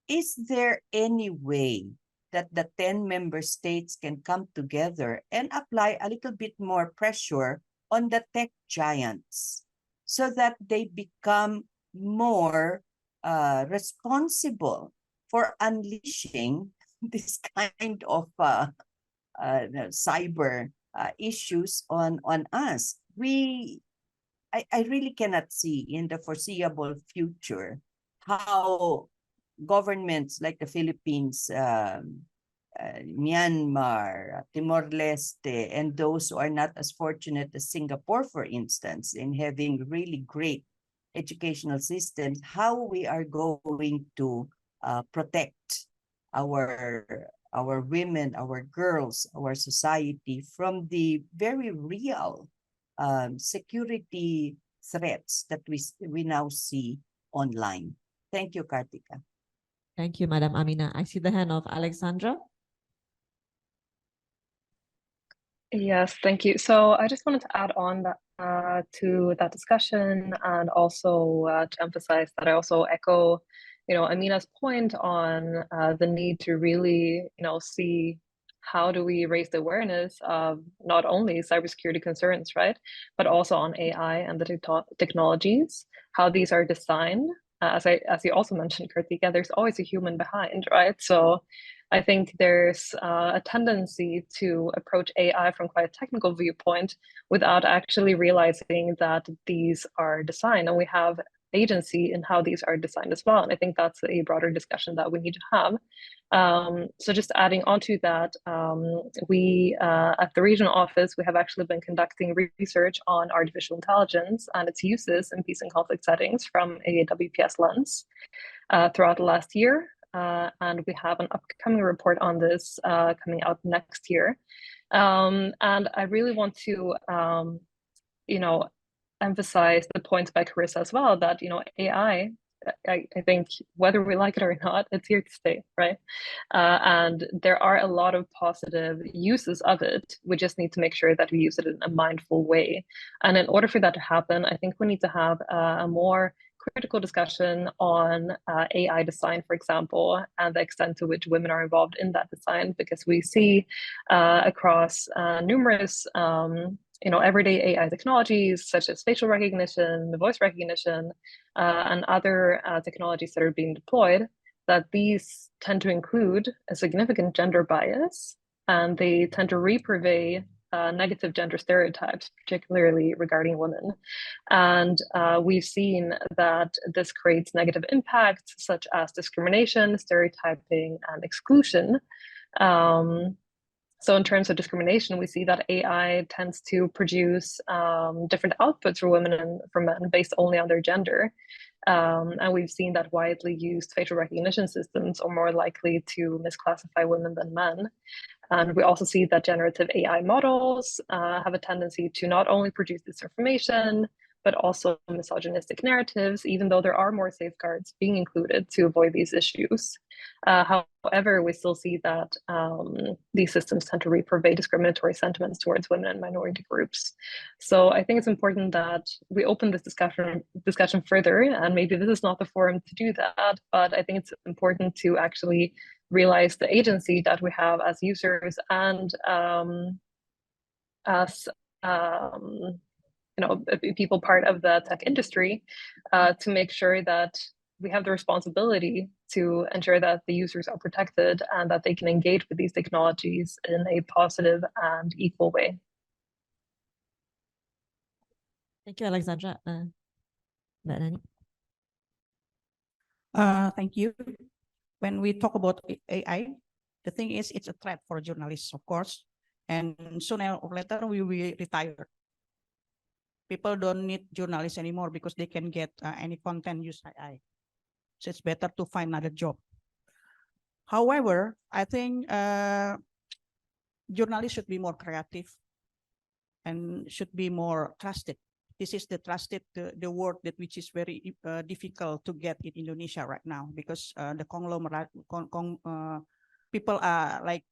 is there any way that the 10 member states can come together and apply a little bit more pressure on the tech giants so that they become more responsible for unleashing this kind of cyber issues on us? I really cannot see in the foreseeable future how governments like the Philippines, Myanmar, Timor-Leste, and those who are not as fortunate as Singapore, for instance, in having really great educational systems, how we are going to protect our women, our girls, our society from the very real security threats that we now see online. Thank you, Kartika. Thank you, Madam Amina. I see the hand of Alexandra. Yes, thank you. So I just wanted to add on that to that discussion, and also to emphasize that I also echo, Amina's point on the need to really, see how do we raise the awareness of not only cybersecurity concerns, right, but also on AI and the technologies, how these are designed. As you also mentioned, Kartika, there's always a human behind, right? So I think there's a tendency to approach AI from quite a technical viewpoint without actually realizing that these are designed, and we have agency in how these are designed as well. And I think that's a broader discussion that we need to have. So just adding on to that, we at the regional office, we have actually been conducting research on artificial intelligence and its uses in peace and conflict settings from a WPS lens throughout the last year. And we have an upcoming report on this coming out next year. And I really want to, emphasize the points by Kekerasa as well, that, AI, I think whether we like it or not, it's here to stay, right? And there are a lot of positive uses of it. We just need to make sure that we use it in a mindful way. And in order for that to happen, I think we need to have a more critical discussion on AI design, for example, and the extent to which women are involved in that design, because we see across numerous everyday AI technologies such as facial recognition, voice recognition, and other technologies that are being deployed, that these tend to include a significant gender bias, and they tend to repurvey negative gender stereotypes, particularly regarding women. And we've seen that this creates negative impacts such as discrimination, stereotyping, and exclusion. So in terms of discrimination, we see that AI tends to produce different outputs for women and for men based only on their gender. And we've seen that widely used facial recognition systems are more likely to misclassify women than men. And we also see that generative AI models have a tendency to not only produce disinformation, but also misogynistic narratives, even though there are more safeguards being included to avoid these issues. However, we still see that these systems tend to repurvey discriminatory sentiments towards women and minority groups. So I think it's important that we open this discussion further, and maybe this is not the forum to do that, but I think it's important to actually realize the agency that we have as users and as people part of the tech industry, to make sure that we have the responsibility to ensure that the users are protected and that they can engage with these technologies in a positive and equal way. Thank you, Alexandra. Mbak Nani. Thank you. When we talk about AI, the thing is it's a threat for journalists, of course, and sooner or later we will retire. People don't need journalists anymore because they can get any content used by AI. So it's better to find another job. However, I think journalists should be more creative and should be more trusted. This is the trusted, the word that which is very difficult to get in Indonesia right now, because the conglomerate, people are like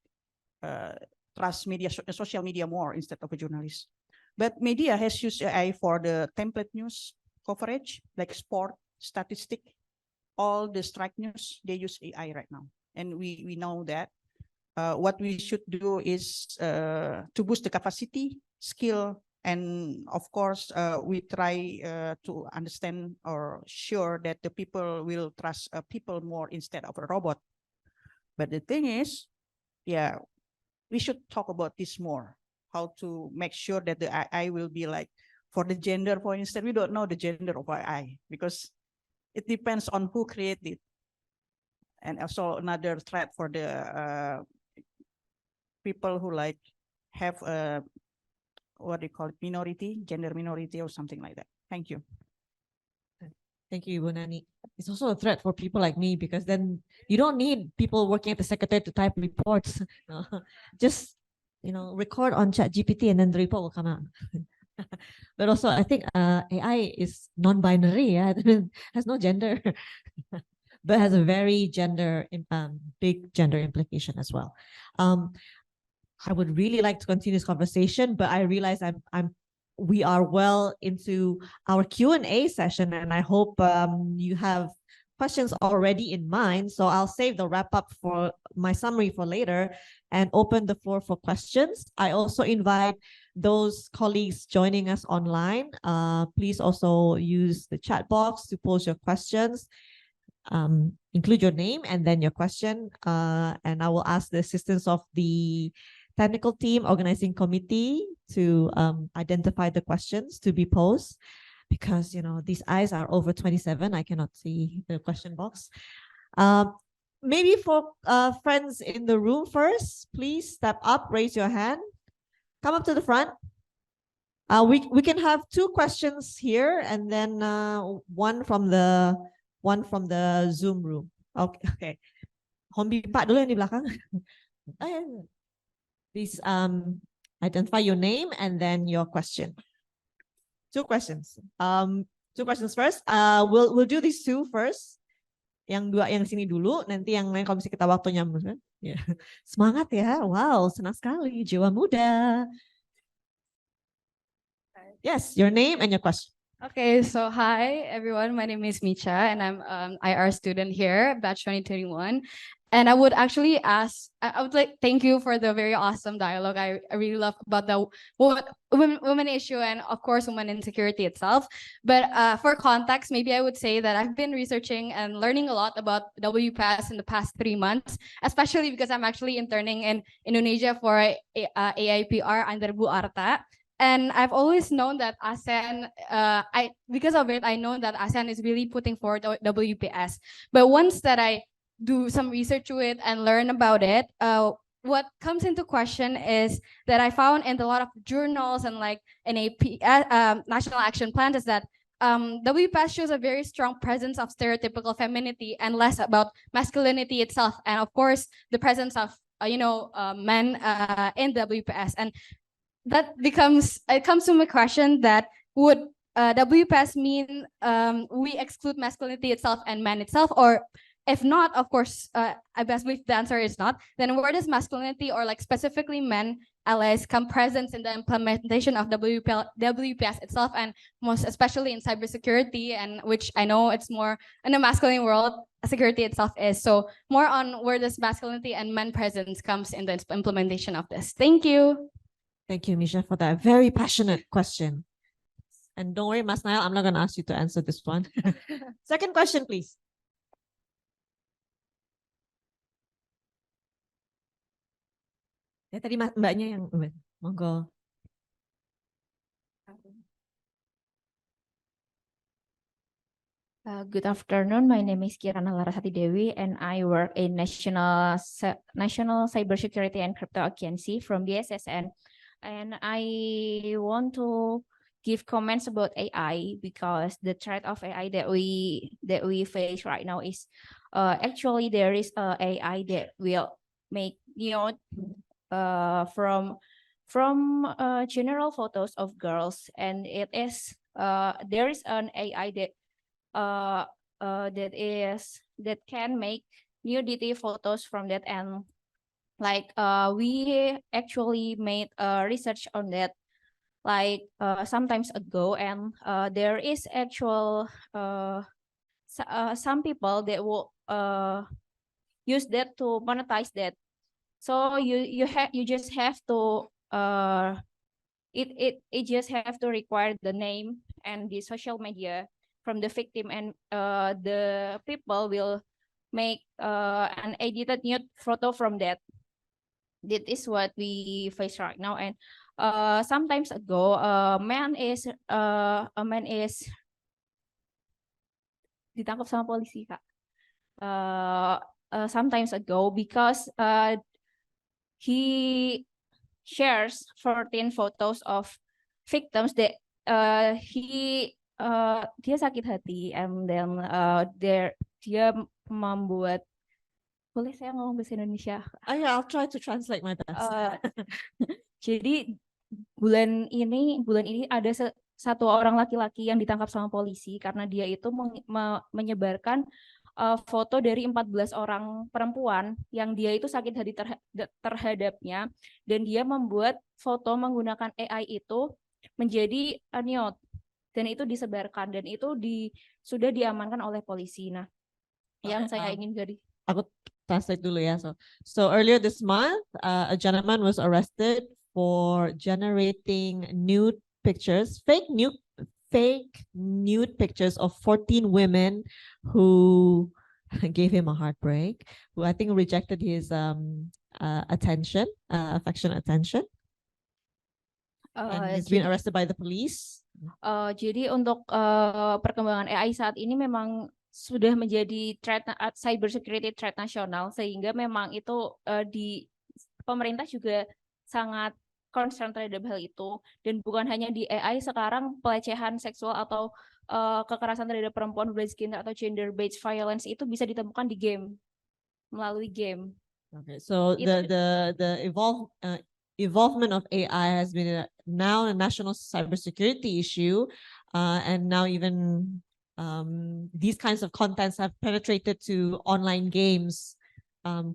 trust media, social media more instead of a journalist. But media has used AI for the template news coverage, like sport, statistic, all the strike news, they use AI right now. And we know that what we should do is to boost the capacity, skill, and of course, we try to understand or sure that the people will trust people more instead of a robot. But the thing is, yeah, we should talk about this more. How to make sure that the AI will be like, for the gender, for instance, we don't know the gender of AI because it depends on who created it. and also another threat for the people who like have a what do you call it, minority, gender minority or something like that. Thank you. Thank you, Ibu Nani. It's also a threat for people like me because then you don't need people working at the secretariat to type reports. Just, record on ChatGPT and then the report will come out. But also, I think AI is non-binary, yeah, has no gender, but has a very big gender implication as well. I would really like to continue this conversation, but I realize we are well into our Q&A session, and I hope you have questions already in mind. So I'll save the wrap up for my summary for later and open the floor for questions. I also invite those colleagues joining us online. Please also use the chat box to pose your questions. Include your name and then your question. And I will ask the assistance of the technical team organizing committee to identify the questions to be posed, because these eyes are over 27. I cannot see the question box. Maybe for friends in the room first, please step up, raise your hand, come up to the front. We can have 2 questions here and then one from the Zoom room. Okay. Hombi Pak dulu yang di belakang. Please identify your name and then your question. 2 questions. 2 questions first. We'll do these 2 first. Yang 2 yang sini dulu, nanti yang lain kalau misalnya kita waktunya. Ya. Semangat ya. Wow, senang sekali. Jiwa muda. Yes, your name and your question. Okay, so hi everyone. My name is Micha and I'm IR student here, batch 2021. And I would actually I would like thank you for the very awesome dialogue. I really love about the women issue and of course women insecurity itself. But for context, maybe I would say that I've been researching and learning a lot about WPS in the past 3 months, especially because I'm actually interning in Indonesia for AIPR under Bu Arta. And I've always known that ASEAN, because of it, I know that ASEAN is really putting forward WPS. But once that I do some research to it and learn about it, what comes into question is that I found in a lot of journals and like NAP, National Action Plan, is that WPS shows a very strong presence of stereotypical femininity and less about masculinity itself. And of course, the presence of, men in WPS. And that comes to my question that would WPS mean we exclude masculinity itself and man itself, or if not, of course, I best believe the answer is not, then where does masculinity or like specifically men allies come presence in the implementation of WPS itself, and most especially in cybersecurity, and which I know it's more in a masculine world, security itself is. So more on where does masculinity and men presence comes in the implementation of this. Thank you. Thank you, Misha, for that very passionate question. And don't worry, Mas Nael, I'm not going to ask you to answer this one. Second question, please. Ya, tadi mbaknya yang monggo. Good afternoon. My name is Kirana Larasati Dewi, and I work in National Cybersecurity and Crypto Agency from BSSN. And I want to give comments about AI because the threat of AI that we face right now is actually there is AI that will make from general photos of girls, and it is there is an AI that can make nudity photos from that, and like we actually made research on that like sometimes ago, and there is actual some people that will use that to monetize that. So you just have to it just have to require the name and the social media from the victim, and the people will make an edited nude photo from that. That is what we face right now. And sometimes ago, a man is ditangkap sama polisi, Kak. sometimes ago, because he shares 14 photos of victims that dia sakit hati, and then dia membuat, boleh saya ngomong bahasa Indonesia? Yeah, I'll try to translate my best. Jadi bulan ini ada satu orang laki-laki yang ditangkap sama polisi karena dia itu menyebarkan foto dari 14 orang perempuan yang dia itu sakit hati terhadapnya, dan dia membuat foto menggunakan AI itu menjadi nude, dan itu disebarkan, dan itu sudah diamankan oleh polisi. Nah, yang saya ingin Aku translate dulu ya. So earlier this month, a gentleman was arrested for generating nude pictures, fake nude pictures of 14 women who gave him a heartbreak, who I think rejected his attention, affectionate attention. And he's been arrested by the police. Jadi untuk perkembangan AI saat ini memang sudah menjadi cybersecurity threat nasional, sehingga memang itu di pemerintah juga sangat concern terhadap hal itu, dan bukan hanya di AI, sekarang pelecehan seksual atau kekerasan terhadap perempuan berbasis gender atau gender based violence itu bisa ditemukan di game, melalui game. Okay, so the evolvement of AI has been now a national cybersecurity issue, and now even these kinds of contents have penetrated to online games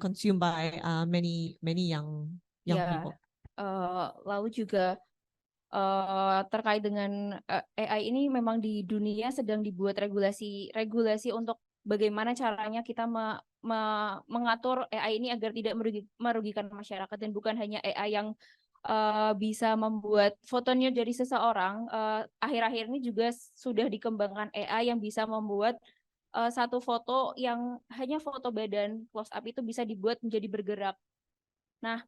consumed by many young people. Lalu juga terkait dengan AI ini, memang di dunia sedang dibuat regulasi untuk bagaimana caranya kita mengatur AI ini agar tidak merugikan masyarakat, dan bukan hanya AI yang bisa membuat fotonya dari seseorang. Akhir-akhir ini juga sudah dikembangkan AI yang bisa membuat satu foto yang hanya foto badan close up itu bisa dibuat menjadi bergerak. Nah,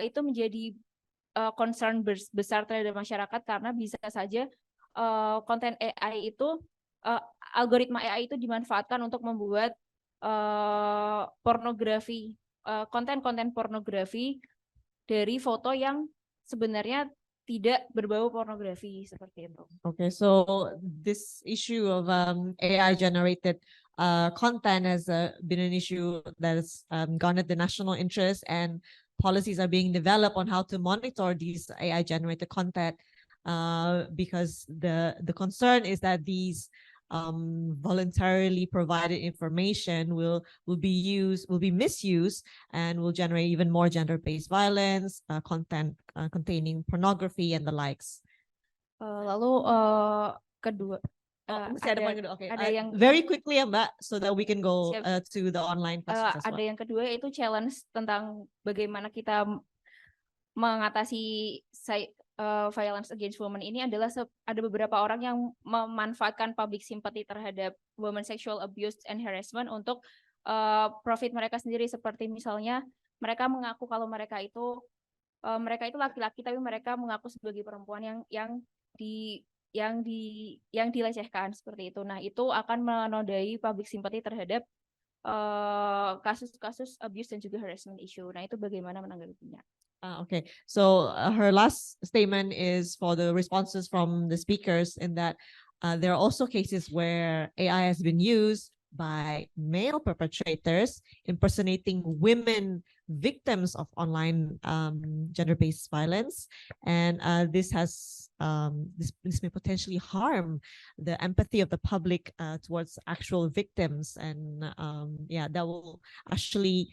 itu menjadi concern besar terhadap masyarakat, karena bisa saja konten AI itu, algoritma AI itu dimanfaatkan untuk membuat pornografi, konten-konten pornografi dari foto yang sebenarnya tidak berbau pornografi, seperti itu. Okay, so this issue of AI generated content has been an issue that has garnered the national interest, and policies are being developed on how to monitor these AI generated content, because the concern is that these voluntarily provided information will be misused, and will generate even more gender-based violence, content containing pornography and the likes. Lalu kedua, ada yang very quickly ya Mbak, so that we can go to the online questions as well. Ada yang kedua, yaitu challenge tentang bagaimana kita mengatasi violence against women ini adalah ada beberapa orang yang memanfaatkan public sympathy terhadap women sexual abuse and harassment untuk profit mereka sendiri, seperti misalnya mereka mengaku kalau mereka itu laki-laki, tapi mereka mengaku sebagai perempuan yang dilecehkan, seperti itu. Nah, itu akan menodai public sympathy terhadap kasus-kasus abuse dan juga harassment issue. Nah, itu bagaimana menanggapinya? Okay, so her last statement is for the responses from the speakers, in that there are also cases where AI has been used by male perpetrators impersonating women victims of online gender-based violence, and this may potentially harm the empathy of the public towards actual victims, and that will actually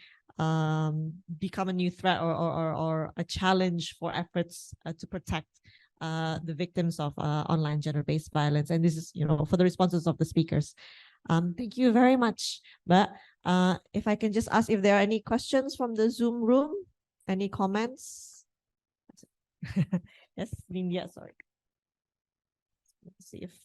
become a new threat or a challenge for efforts to protect the victims of online gender-based violence. And this is, for the responses of the speakers. Thank you very much. But if I can just ask if there are any questions from the Zoom room, any comments? Yes, India, sorry. Let's see if.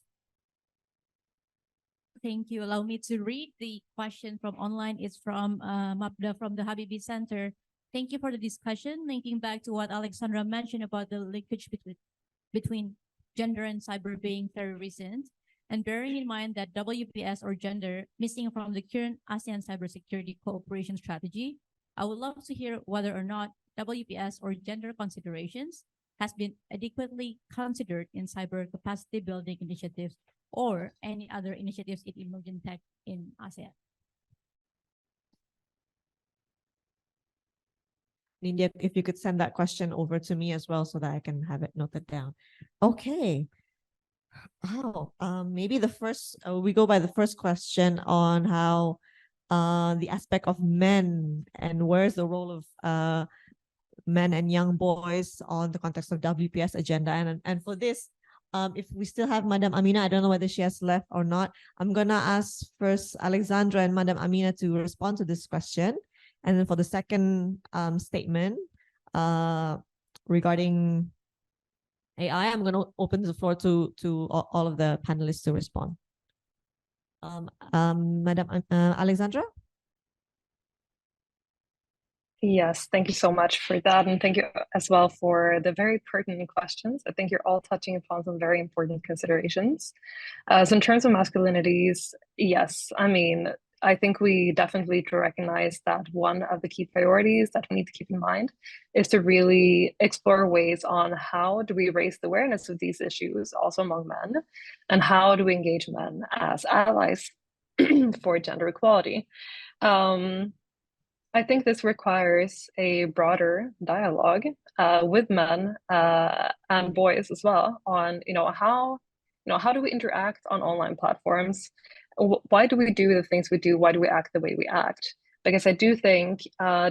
Thank you. Allow me to read the question from online. It's from Mapda from the Habibi Center. Thank you for the discussion. Linking back to what Alexandra mentioned about the linkage between gender and cyber being very recent. And bearing in mind that WPS or gender missing from the current ASEAN cybersecurity cooperation strategy, I would love to hear whether or not WPS or gender considerations has been adequately considered in cyber capacity building initiatives or any other initiatives in emerging tech in ASEAN. Nindya, if you could send that question over to me as well so that I can have it noted down. Okay. Maybe the first, we go by the first question on how the aspect of men and where's the role of men and young boys on the context of WPS agenda. And for this, if we still have Madam Amina, I don't know whether she has left or not. I'm gonna ask first Alexandra and Madam Amina to respond to this question. And then for the second statement regarding AI, I'm going to open the floor to all of the panelists to respond. Madam Alexandra? Yes, thank you so much for that. And thank you as well for the very pertinent questions. I think you're all touching upon some very important considerations. So in terms of masculinities, yes, I mean, I think we definitely need to recognize that one of the key priorities that we need to keep in mind is to really explore ways on how do we raise the awareness of these issues also among men, and how do we engage men as allies for gender equality. I think this requires a broader dialogue with men and boys as well on, how do we interact on online platforms? Why do we do the things we do? Why do we act the way we act? Because I do think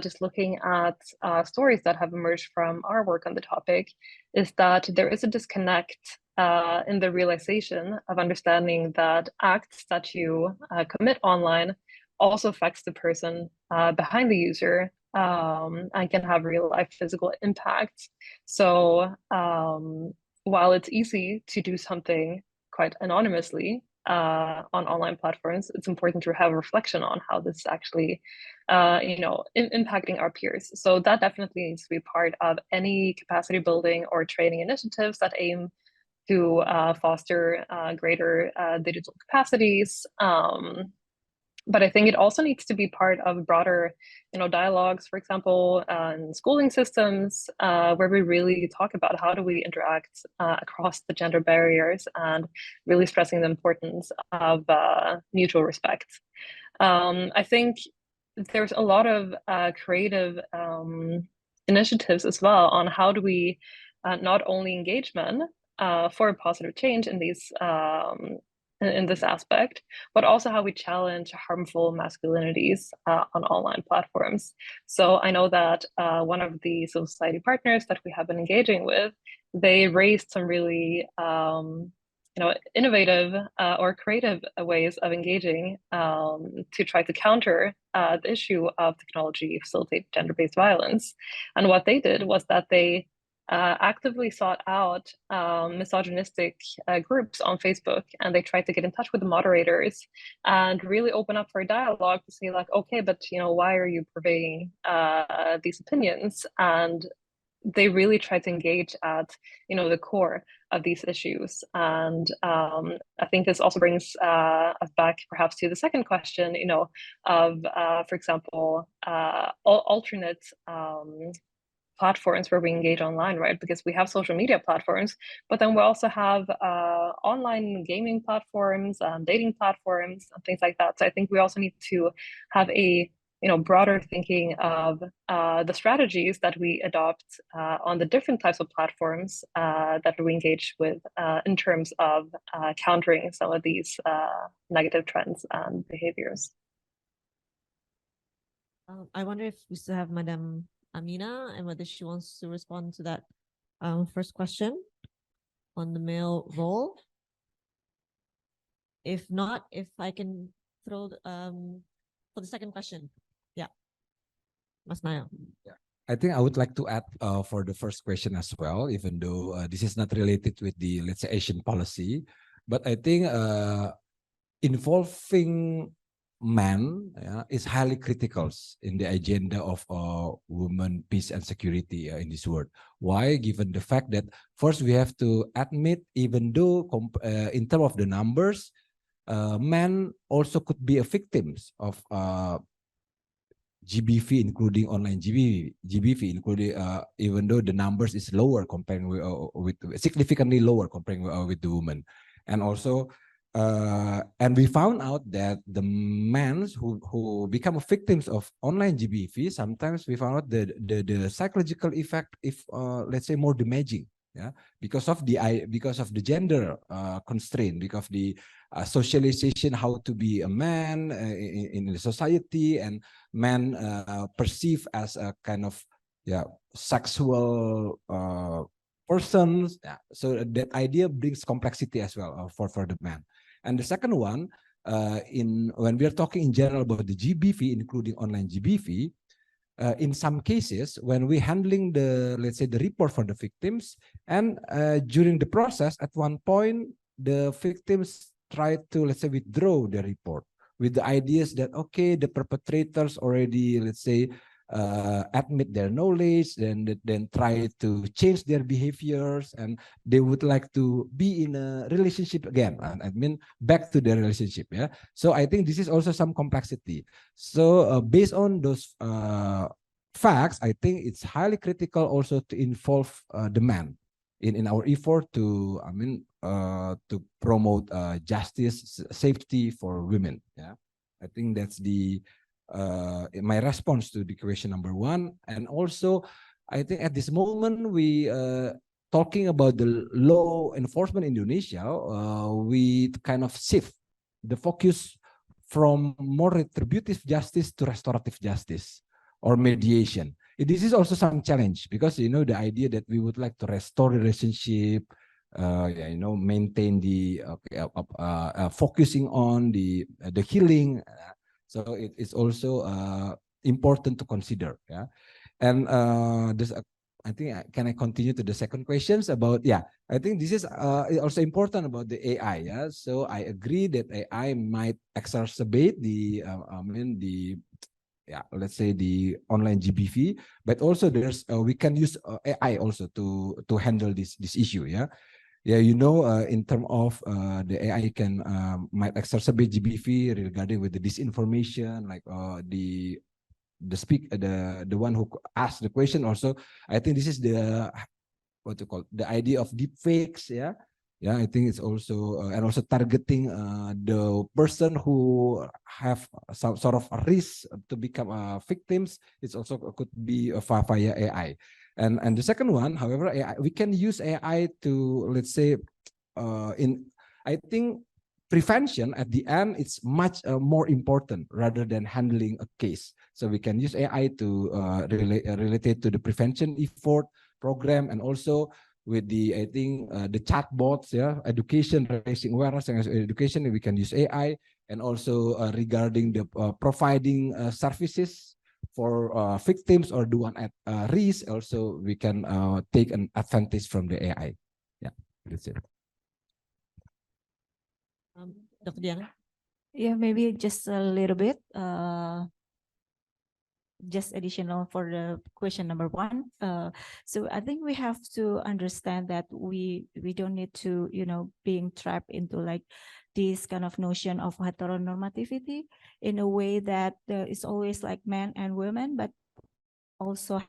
just looking at stories that have emerged from our work on the topic is that there is a disconnect in the realization of understanding that acts that you commit online also affects the person behind the user and can have real life physical impact. So while it's easy to do something quite anonymously on online platforms, it's important to have a reflection on how this is actually impacting our peers. So that definitely needs to be part of any capacity building or training initiatives that aim to foster greater digital capacities. But I think it also needs to be part of broader, dialogues, for example, in schooling systems, where we really talk about how do we interact across the gender barriers and really stressing the importance of mutual respect. I think there's a lot of creative initiatives as well on how do we not only engage men for a positive change in these in this aspect, but also how we challenge harmful masculinities on online platforms. So I know that one of the civil society partners that we have been engaging with, they raised some really innovative or creative ways of engaging to try to counter the issue of technology facilitate gender-based violence. And what they did was that they actively sought out misogynistic groups on Facebook, and they tried to get in touch with the moderators and really open up for a dialogue to say like, okay, but why are you purveying these opinions? And they really tried to engage at the core of these issues. And I think this also brings us back perhaps to the second question, of for example, alternate platforms where we engage online, right? Because we have social media platforms, but then we also have online gaming platforms, dating platforms, and things like that. So I think we also need to have a broader thinking of the strategies that we adopt on the different types of platforms that we engage with in terms of countering some of these negative trends and behaviors. I wonder if we still have Madam Amina and whether she wants to respond to that first question on the male role. If not, if I can throw for the second question. Yeah, Mas Nael. Yeah. I think I would like to add for the first question as well, even though this is not related with the, let's say, Asian policy, but I think involving man is highly critical in the agenda of women, peace, and security in this world. Why? Given the fact that first we have to admit, even though in terms of the numbers, men also could be a victims of GBV, including online GBV, including even though the numbers is lower comparing with significantly lower comparing with the women, and also. And we found out that the men who become victims of online GBV, sometimes we found out the psychological effect, if let's say, more damaging, because of the gender constraint, because of the socialization, how to be a man in the society, and men perceived as a kind of sexual persons. So that idea brings complexity as well for the man. And the second one, when we are talking in general about the GBV, including online GBV, in some cases, when we handling let's say, the report for the victims, and during the process, at one point, the victims try to, let's say, withdraw the report with the ideas that, okay, the perpetrators already, let's say, admit their knowledge, then try to change their behaviors, and they would like to be in a relationship again. I mean, back to their relationship. So I think this is also some complexity. So based on those facts, I think it's highly critical also to involve the man in our effort to, to promote justice, safety for women. I think that's my response to the question number one. And also, I think at this moment, we talking about the law enforcement in Indonesia, we kind of shift the focus from more retributive justice to restorative justice or mediation. This is also some challenge, because the idea that we would like to restore relationship, maintain the focusing on the healing. So it is also important to consider. And this, I think, can I continue to the second questions about? I think this is also important about the AI. So I agree that AI might exacerbate the let's say, the online GBV, but also there's we can use AI also to handle this issue. In terms of the AI can might exacerbate GBV regarding with the disinformation, like the one who asked the question. Also, I think this is the idea of deepfakes. I think it's also and also targeting the person who have some sort of a risk to become victims. It's also could be via AI. And the second one, however, AI, we can use AI to, let's say, I think prevention at the end, it's much more important rather than handling a case. So we can use AI to relate it to the prevention effort program, and also with the, I think, the chatbots, education, raising awareness and education, we can use AI, and also regarding the providing services for victims or the one at risk, also we can take an advantage from the AI. That's it. Dr. Diana? Yeah, maybe just a little bit. Just additional for the question number one. So I think we have to understand that we don't need to, being trapped into like this kind of notion of heteronormativity in a way that it's always like men and women, but also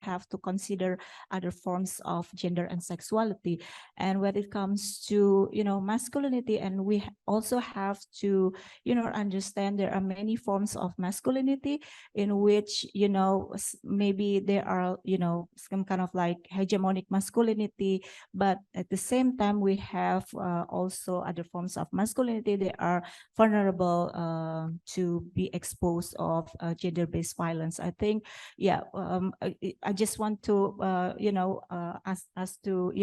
have to consider other forms of gender and sexuality. And when it comes to, masculinity, and we also have to, understand there are many forms of masculinity in which, maybe there are, some kind of like hegemonic masculinity, but at the same time, we have also other forms of masculinity that are vulnerable to be exposed of gender-based violence. I think, I just want to, ask us to,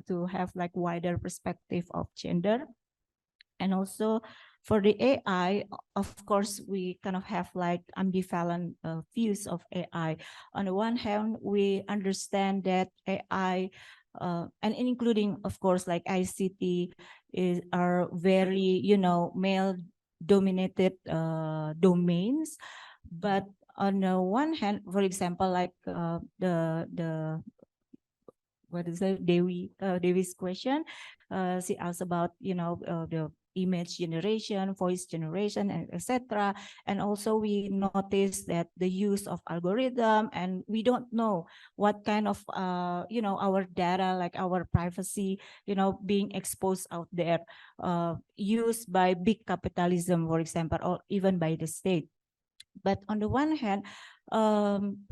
to have like wider perspective of gender. And also for the AI, of course, we kind of have like ambivalent views of AI. On the one hand, we understand that AI, and including, of course, like ICT are very, male dominated domains. But on the one hand, for example, like the what is it, Dewi's question, she asked about, the image generation, voice generation, and etc. And also we noticed that the use of algorithm, and we don't know what kind of, our data, like our privacy, being exposed out there, used by big capitalism, for example, or even by the state. But on the one hand,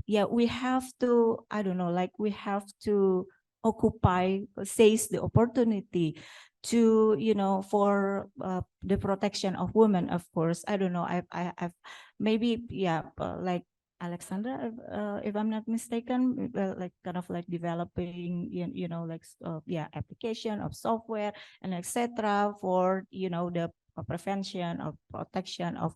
yeah, we have to, I don't know, like we have to occupy, seize the opportunity to, for the protection of women, of course. I don't know, I've maybe, yeah, like Alexandra, if I'm not mistaken, like kind of like developing, like, yeah, application of software and etc. for, the prevention or protection of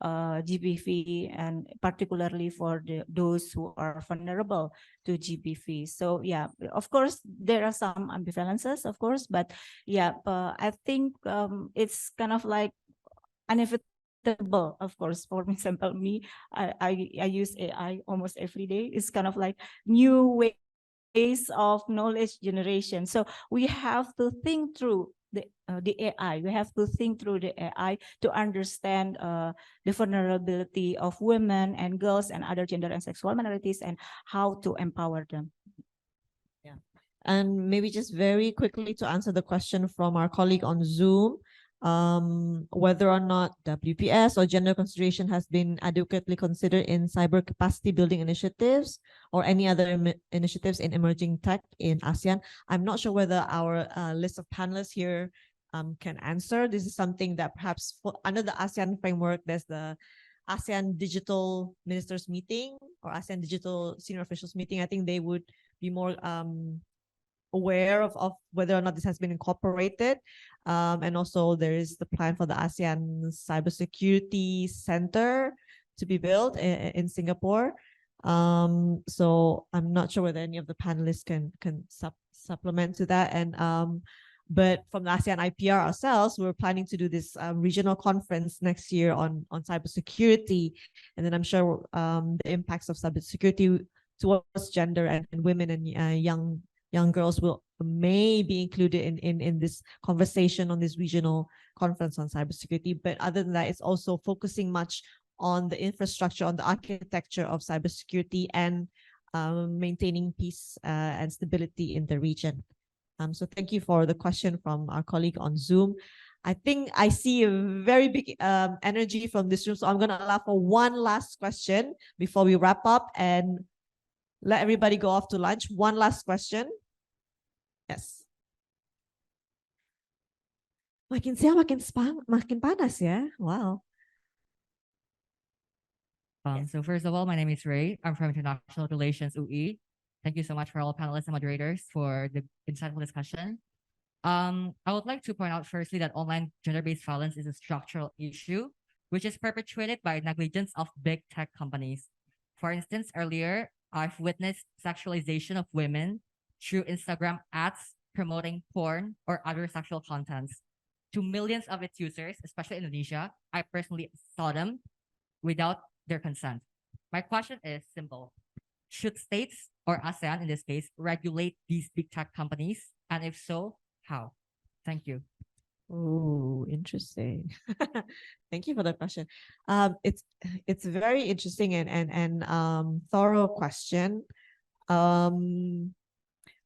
GBV, and particularly for those who are vulnerable to GBV. So yeah, of course, there are some ambivalences, of course, but yeah, I think it's kind of like inevitable, of course. For example, me, I use AI almost every day. It's kind of like new ways of knowledge generation. So we have to think through the AI. We have to think through the AI to understand the vulnerability of women and girls and other gender and sexual minorities, and how to empower them. Yeah. And maybe just very quickly to answer the question from our colleague on Zoom, whether or not WPS or gender consideration has been adequately considered in cyber capacity building initiatives or any other initiatives in emerging tech in ASEAN. I'm not sure whether our list of panelists here can answer. This is something that perhaps under the ASEAN framework, there's the ASEAN Digital Ministers Meeting or ASEAN Digital Senior Officials Meeting. I think they would be more aware of whether or not this has been incorporated. And also there is the plan for the ASEAN Cybersecurity Center to be built in Singapore. So I'm not sure whether any of the panelists can supplement to that. And but from the ASEAN IPR ourselves, we're planning to do this regional conference next year on cybersecurity. And then I'm sure the impacts of cybersecurity towards gender and women and young girls may be included in this conversation on this regional conference on cybersecurity. But other than that, it's also focusing much on the infrastructure, on the architecture of cybersecurity, and maintaining peace and stability in the region. So thank you for the question from our colleague on Zoom. I think I see a very big energy from this room, so I'm going to allow for one last question before we wrap up and let everybody go off to lunch. One last question. Yes. Makin siang makin panas ya. Wow. So first of all, my name is Ray. I'm from International Relations UI. Thank you so much for all panelists and moderators for the insightful discussion. I would like to point out firstly that online gender-based violence is a structural issue, which is perpetuated by negligence of big tech companies. For instance, earlier, I've witnessed sexualization of women through Instagram ads promoting porn or other sexual contents. To millions of its users, especially in Indonesia, I personally saw them without their consent. My question is simple. Should states, or ASEAN in this case, regulate these big tech companies? And if so, how? Thank you. Oh, interesting. Thank you for the question. It's a very interesting and thorough question.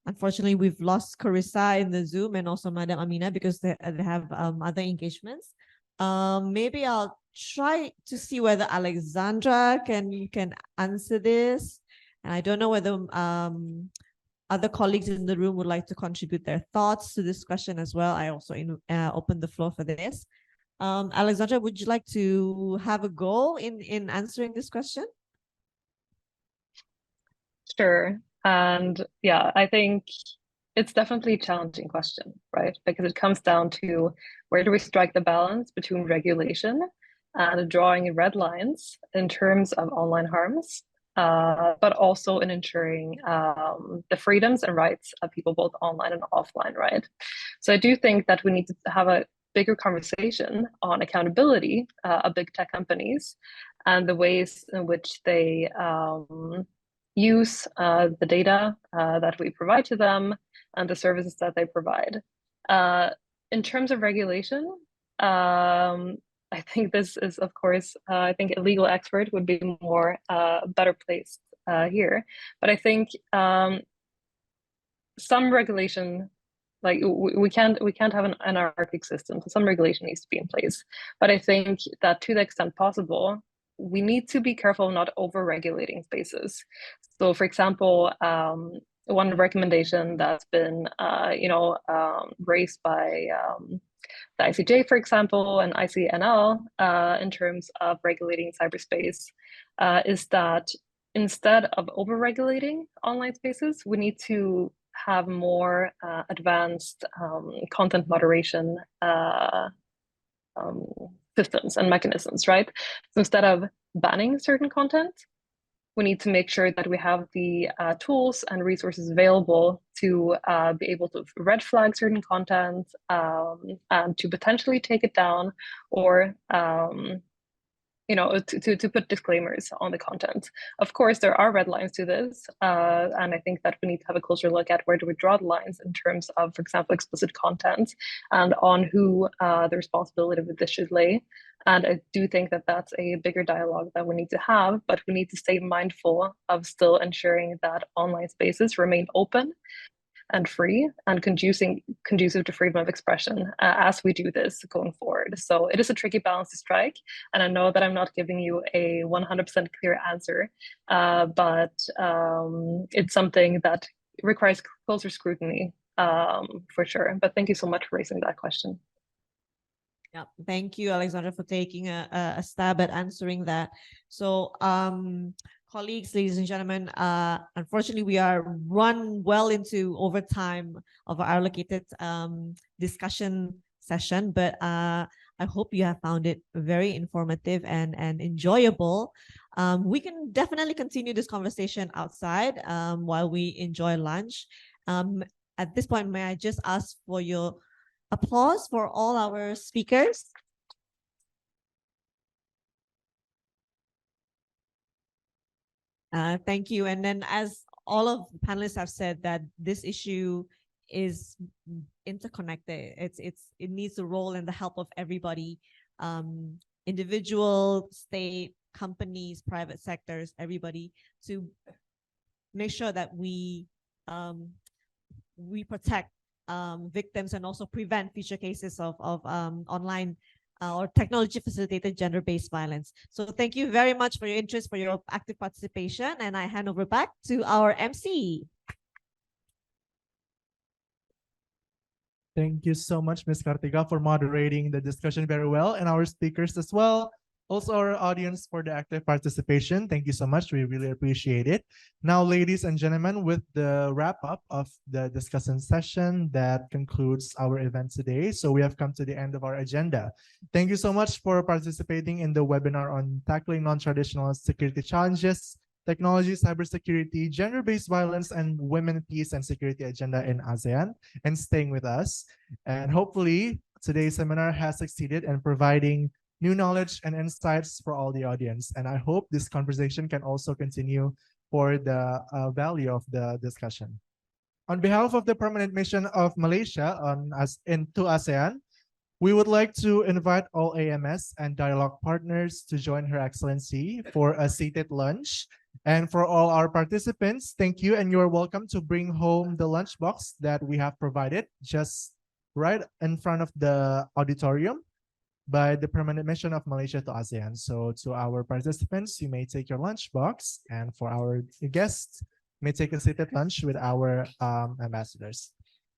Unfortunately, we've lost Kekerasa in the Zoom and also Madam Amina because they have other engagements. Maybe I'll try to see whether Alexandra can answer this. And I don't know whether other colleagues in the room would like to contribute their thoughts to this question as well. I also open the floor for this. Alexandra, would you like to have a go in answering this question? Sure. And yeah, I think it's definitely a challenging question, right? Because it comes down to where do we strike the balance between regulation and drawing red lines in terms of online harms, but also in ensuring the freedoms and rights of people both online and offline, right? So I do think that we need to have a bigger conversation on accountability of big tech companies and the ways in which they use the data that we provide to them and the services that they provide. In terms of regulation, I think this is, of course, I think a legal expert would be more better placed here. But I think some regulation, like we can't have an anarchic system, so some regulation needs to be in place. But I think that to the extent possible, we need to be careful not over-regulating spaces. So, for example, one recommendation that's been, raised by the ICJ, for example, and ICNL in terms of regulating cyberspace is that instead of over-regulating online spaces, we need to have more advanced content moderation systems and mechanisms, right? So instead of banning certain content, we need to make sure that we have the tools and resources available to be able to red flag certain content and to potentially take it down, or to put disclaimers on the content. Of course, there are red lines to this, and I think that we need to have a closer look at where do we draw the lines in terms of, for example, explicit content and on who the responsibility with this should lay. And I do think that that's a bigger dialogue that we need to have, but we need to stay mindful of still ensuring that online spaces remain open and free and conducive to freedom of expression as we do this going forward. So it is a tricky balance to strike. And I know that I'm not giving you a 100% clear answer, but it's something that requires closer scrutiny for sure. But thank you so much for raising that question. Yeah, thank you, Alexandra, for taking a stab at answering that. So, colleagues, ladies and gentlemen, unfortunately, we are run well into overtime of our allocated discussion session, but I hope you have found it very informative and enjoyable. We can definitely continue this conversation outside while we enjoy lunch. At this point, may I just ask for your applause for all our speakers? Thank you. And then, as all of the panelists have said, that this issue is interconnected. It needs the role and the help of everybody, individual, state, companies, private sectors, everybody, to make sure that we protect victims and also prevent future cases of online or technology-facilitated gender-based violence. So thank you very much for your interest, for your active participation, and I hand over back to our MC. Thank you so much, Ms. Kartika, for moderating the discussion very well, and our speakers as well. Also, our audience for the active participation. Thank you so much. We really appreciate it. Now, ladies and gentlemen, with the wrap up of the discussion session, that concludes our event today. So we have come to the end of our agenda. Thank you so much for participating in the webinar on tackling non-traditional security challenges, technology, cybersecurity, gender-based violence, and women, peace, and security agenda in ASEAN, and staying with us. And hopefully, today's seminar has succeeded in providing new knowledge and insights for all the audience. And I hope this conversation can also continue for the value of the discussion. On behalf of the Permanent Mission of Malaysia to ASEAN, we would like to invite all AMS and dialogue partners to join Her Excellency for a seated lunch. And for all our participants, thank you, and you are welcome to bring home the lunchbox that we have provided just right in front of the auditorium by the Permanent Mission of Malaysia to ASEAN. So to our participants, you may take your lunchbox, and for our guests, may take a seated lunch with our ambassadors.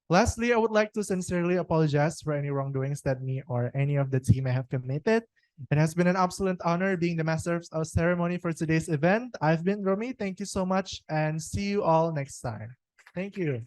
Lastly, I would like to sincerely apologize for any wrongdoings that me or any of the team may have committed. It has been an absolute honor being the master of ceremony for today's event. I've been Romy. Thank you so much, and see you all next time. Thank you.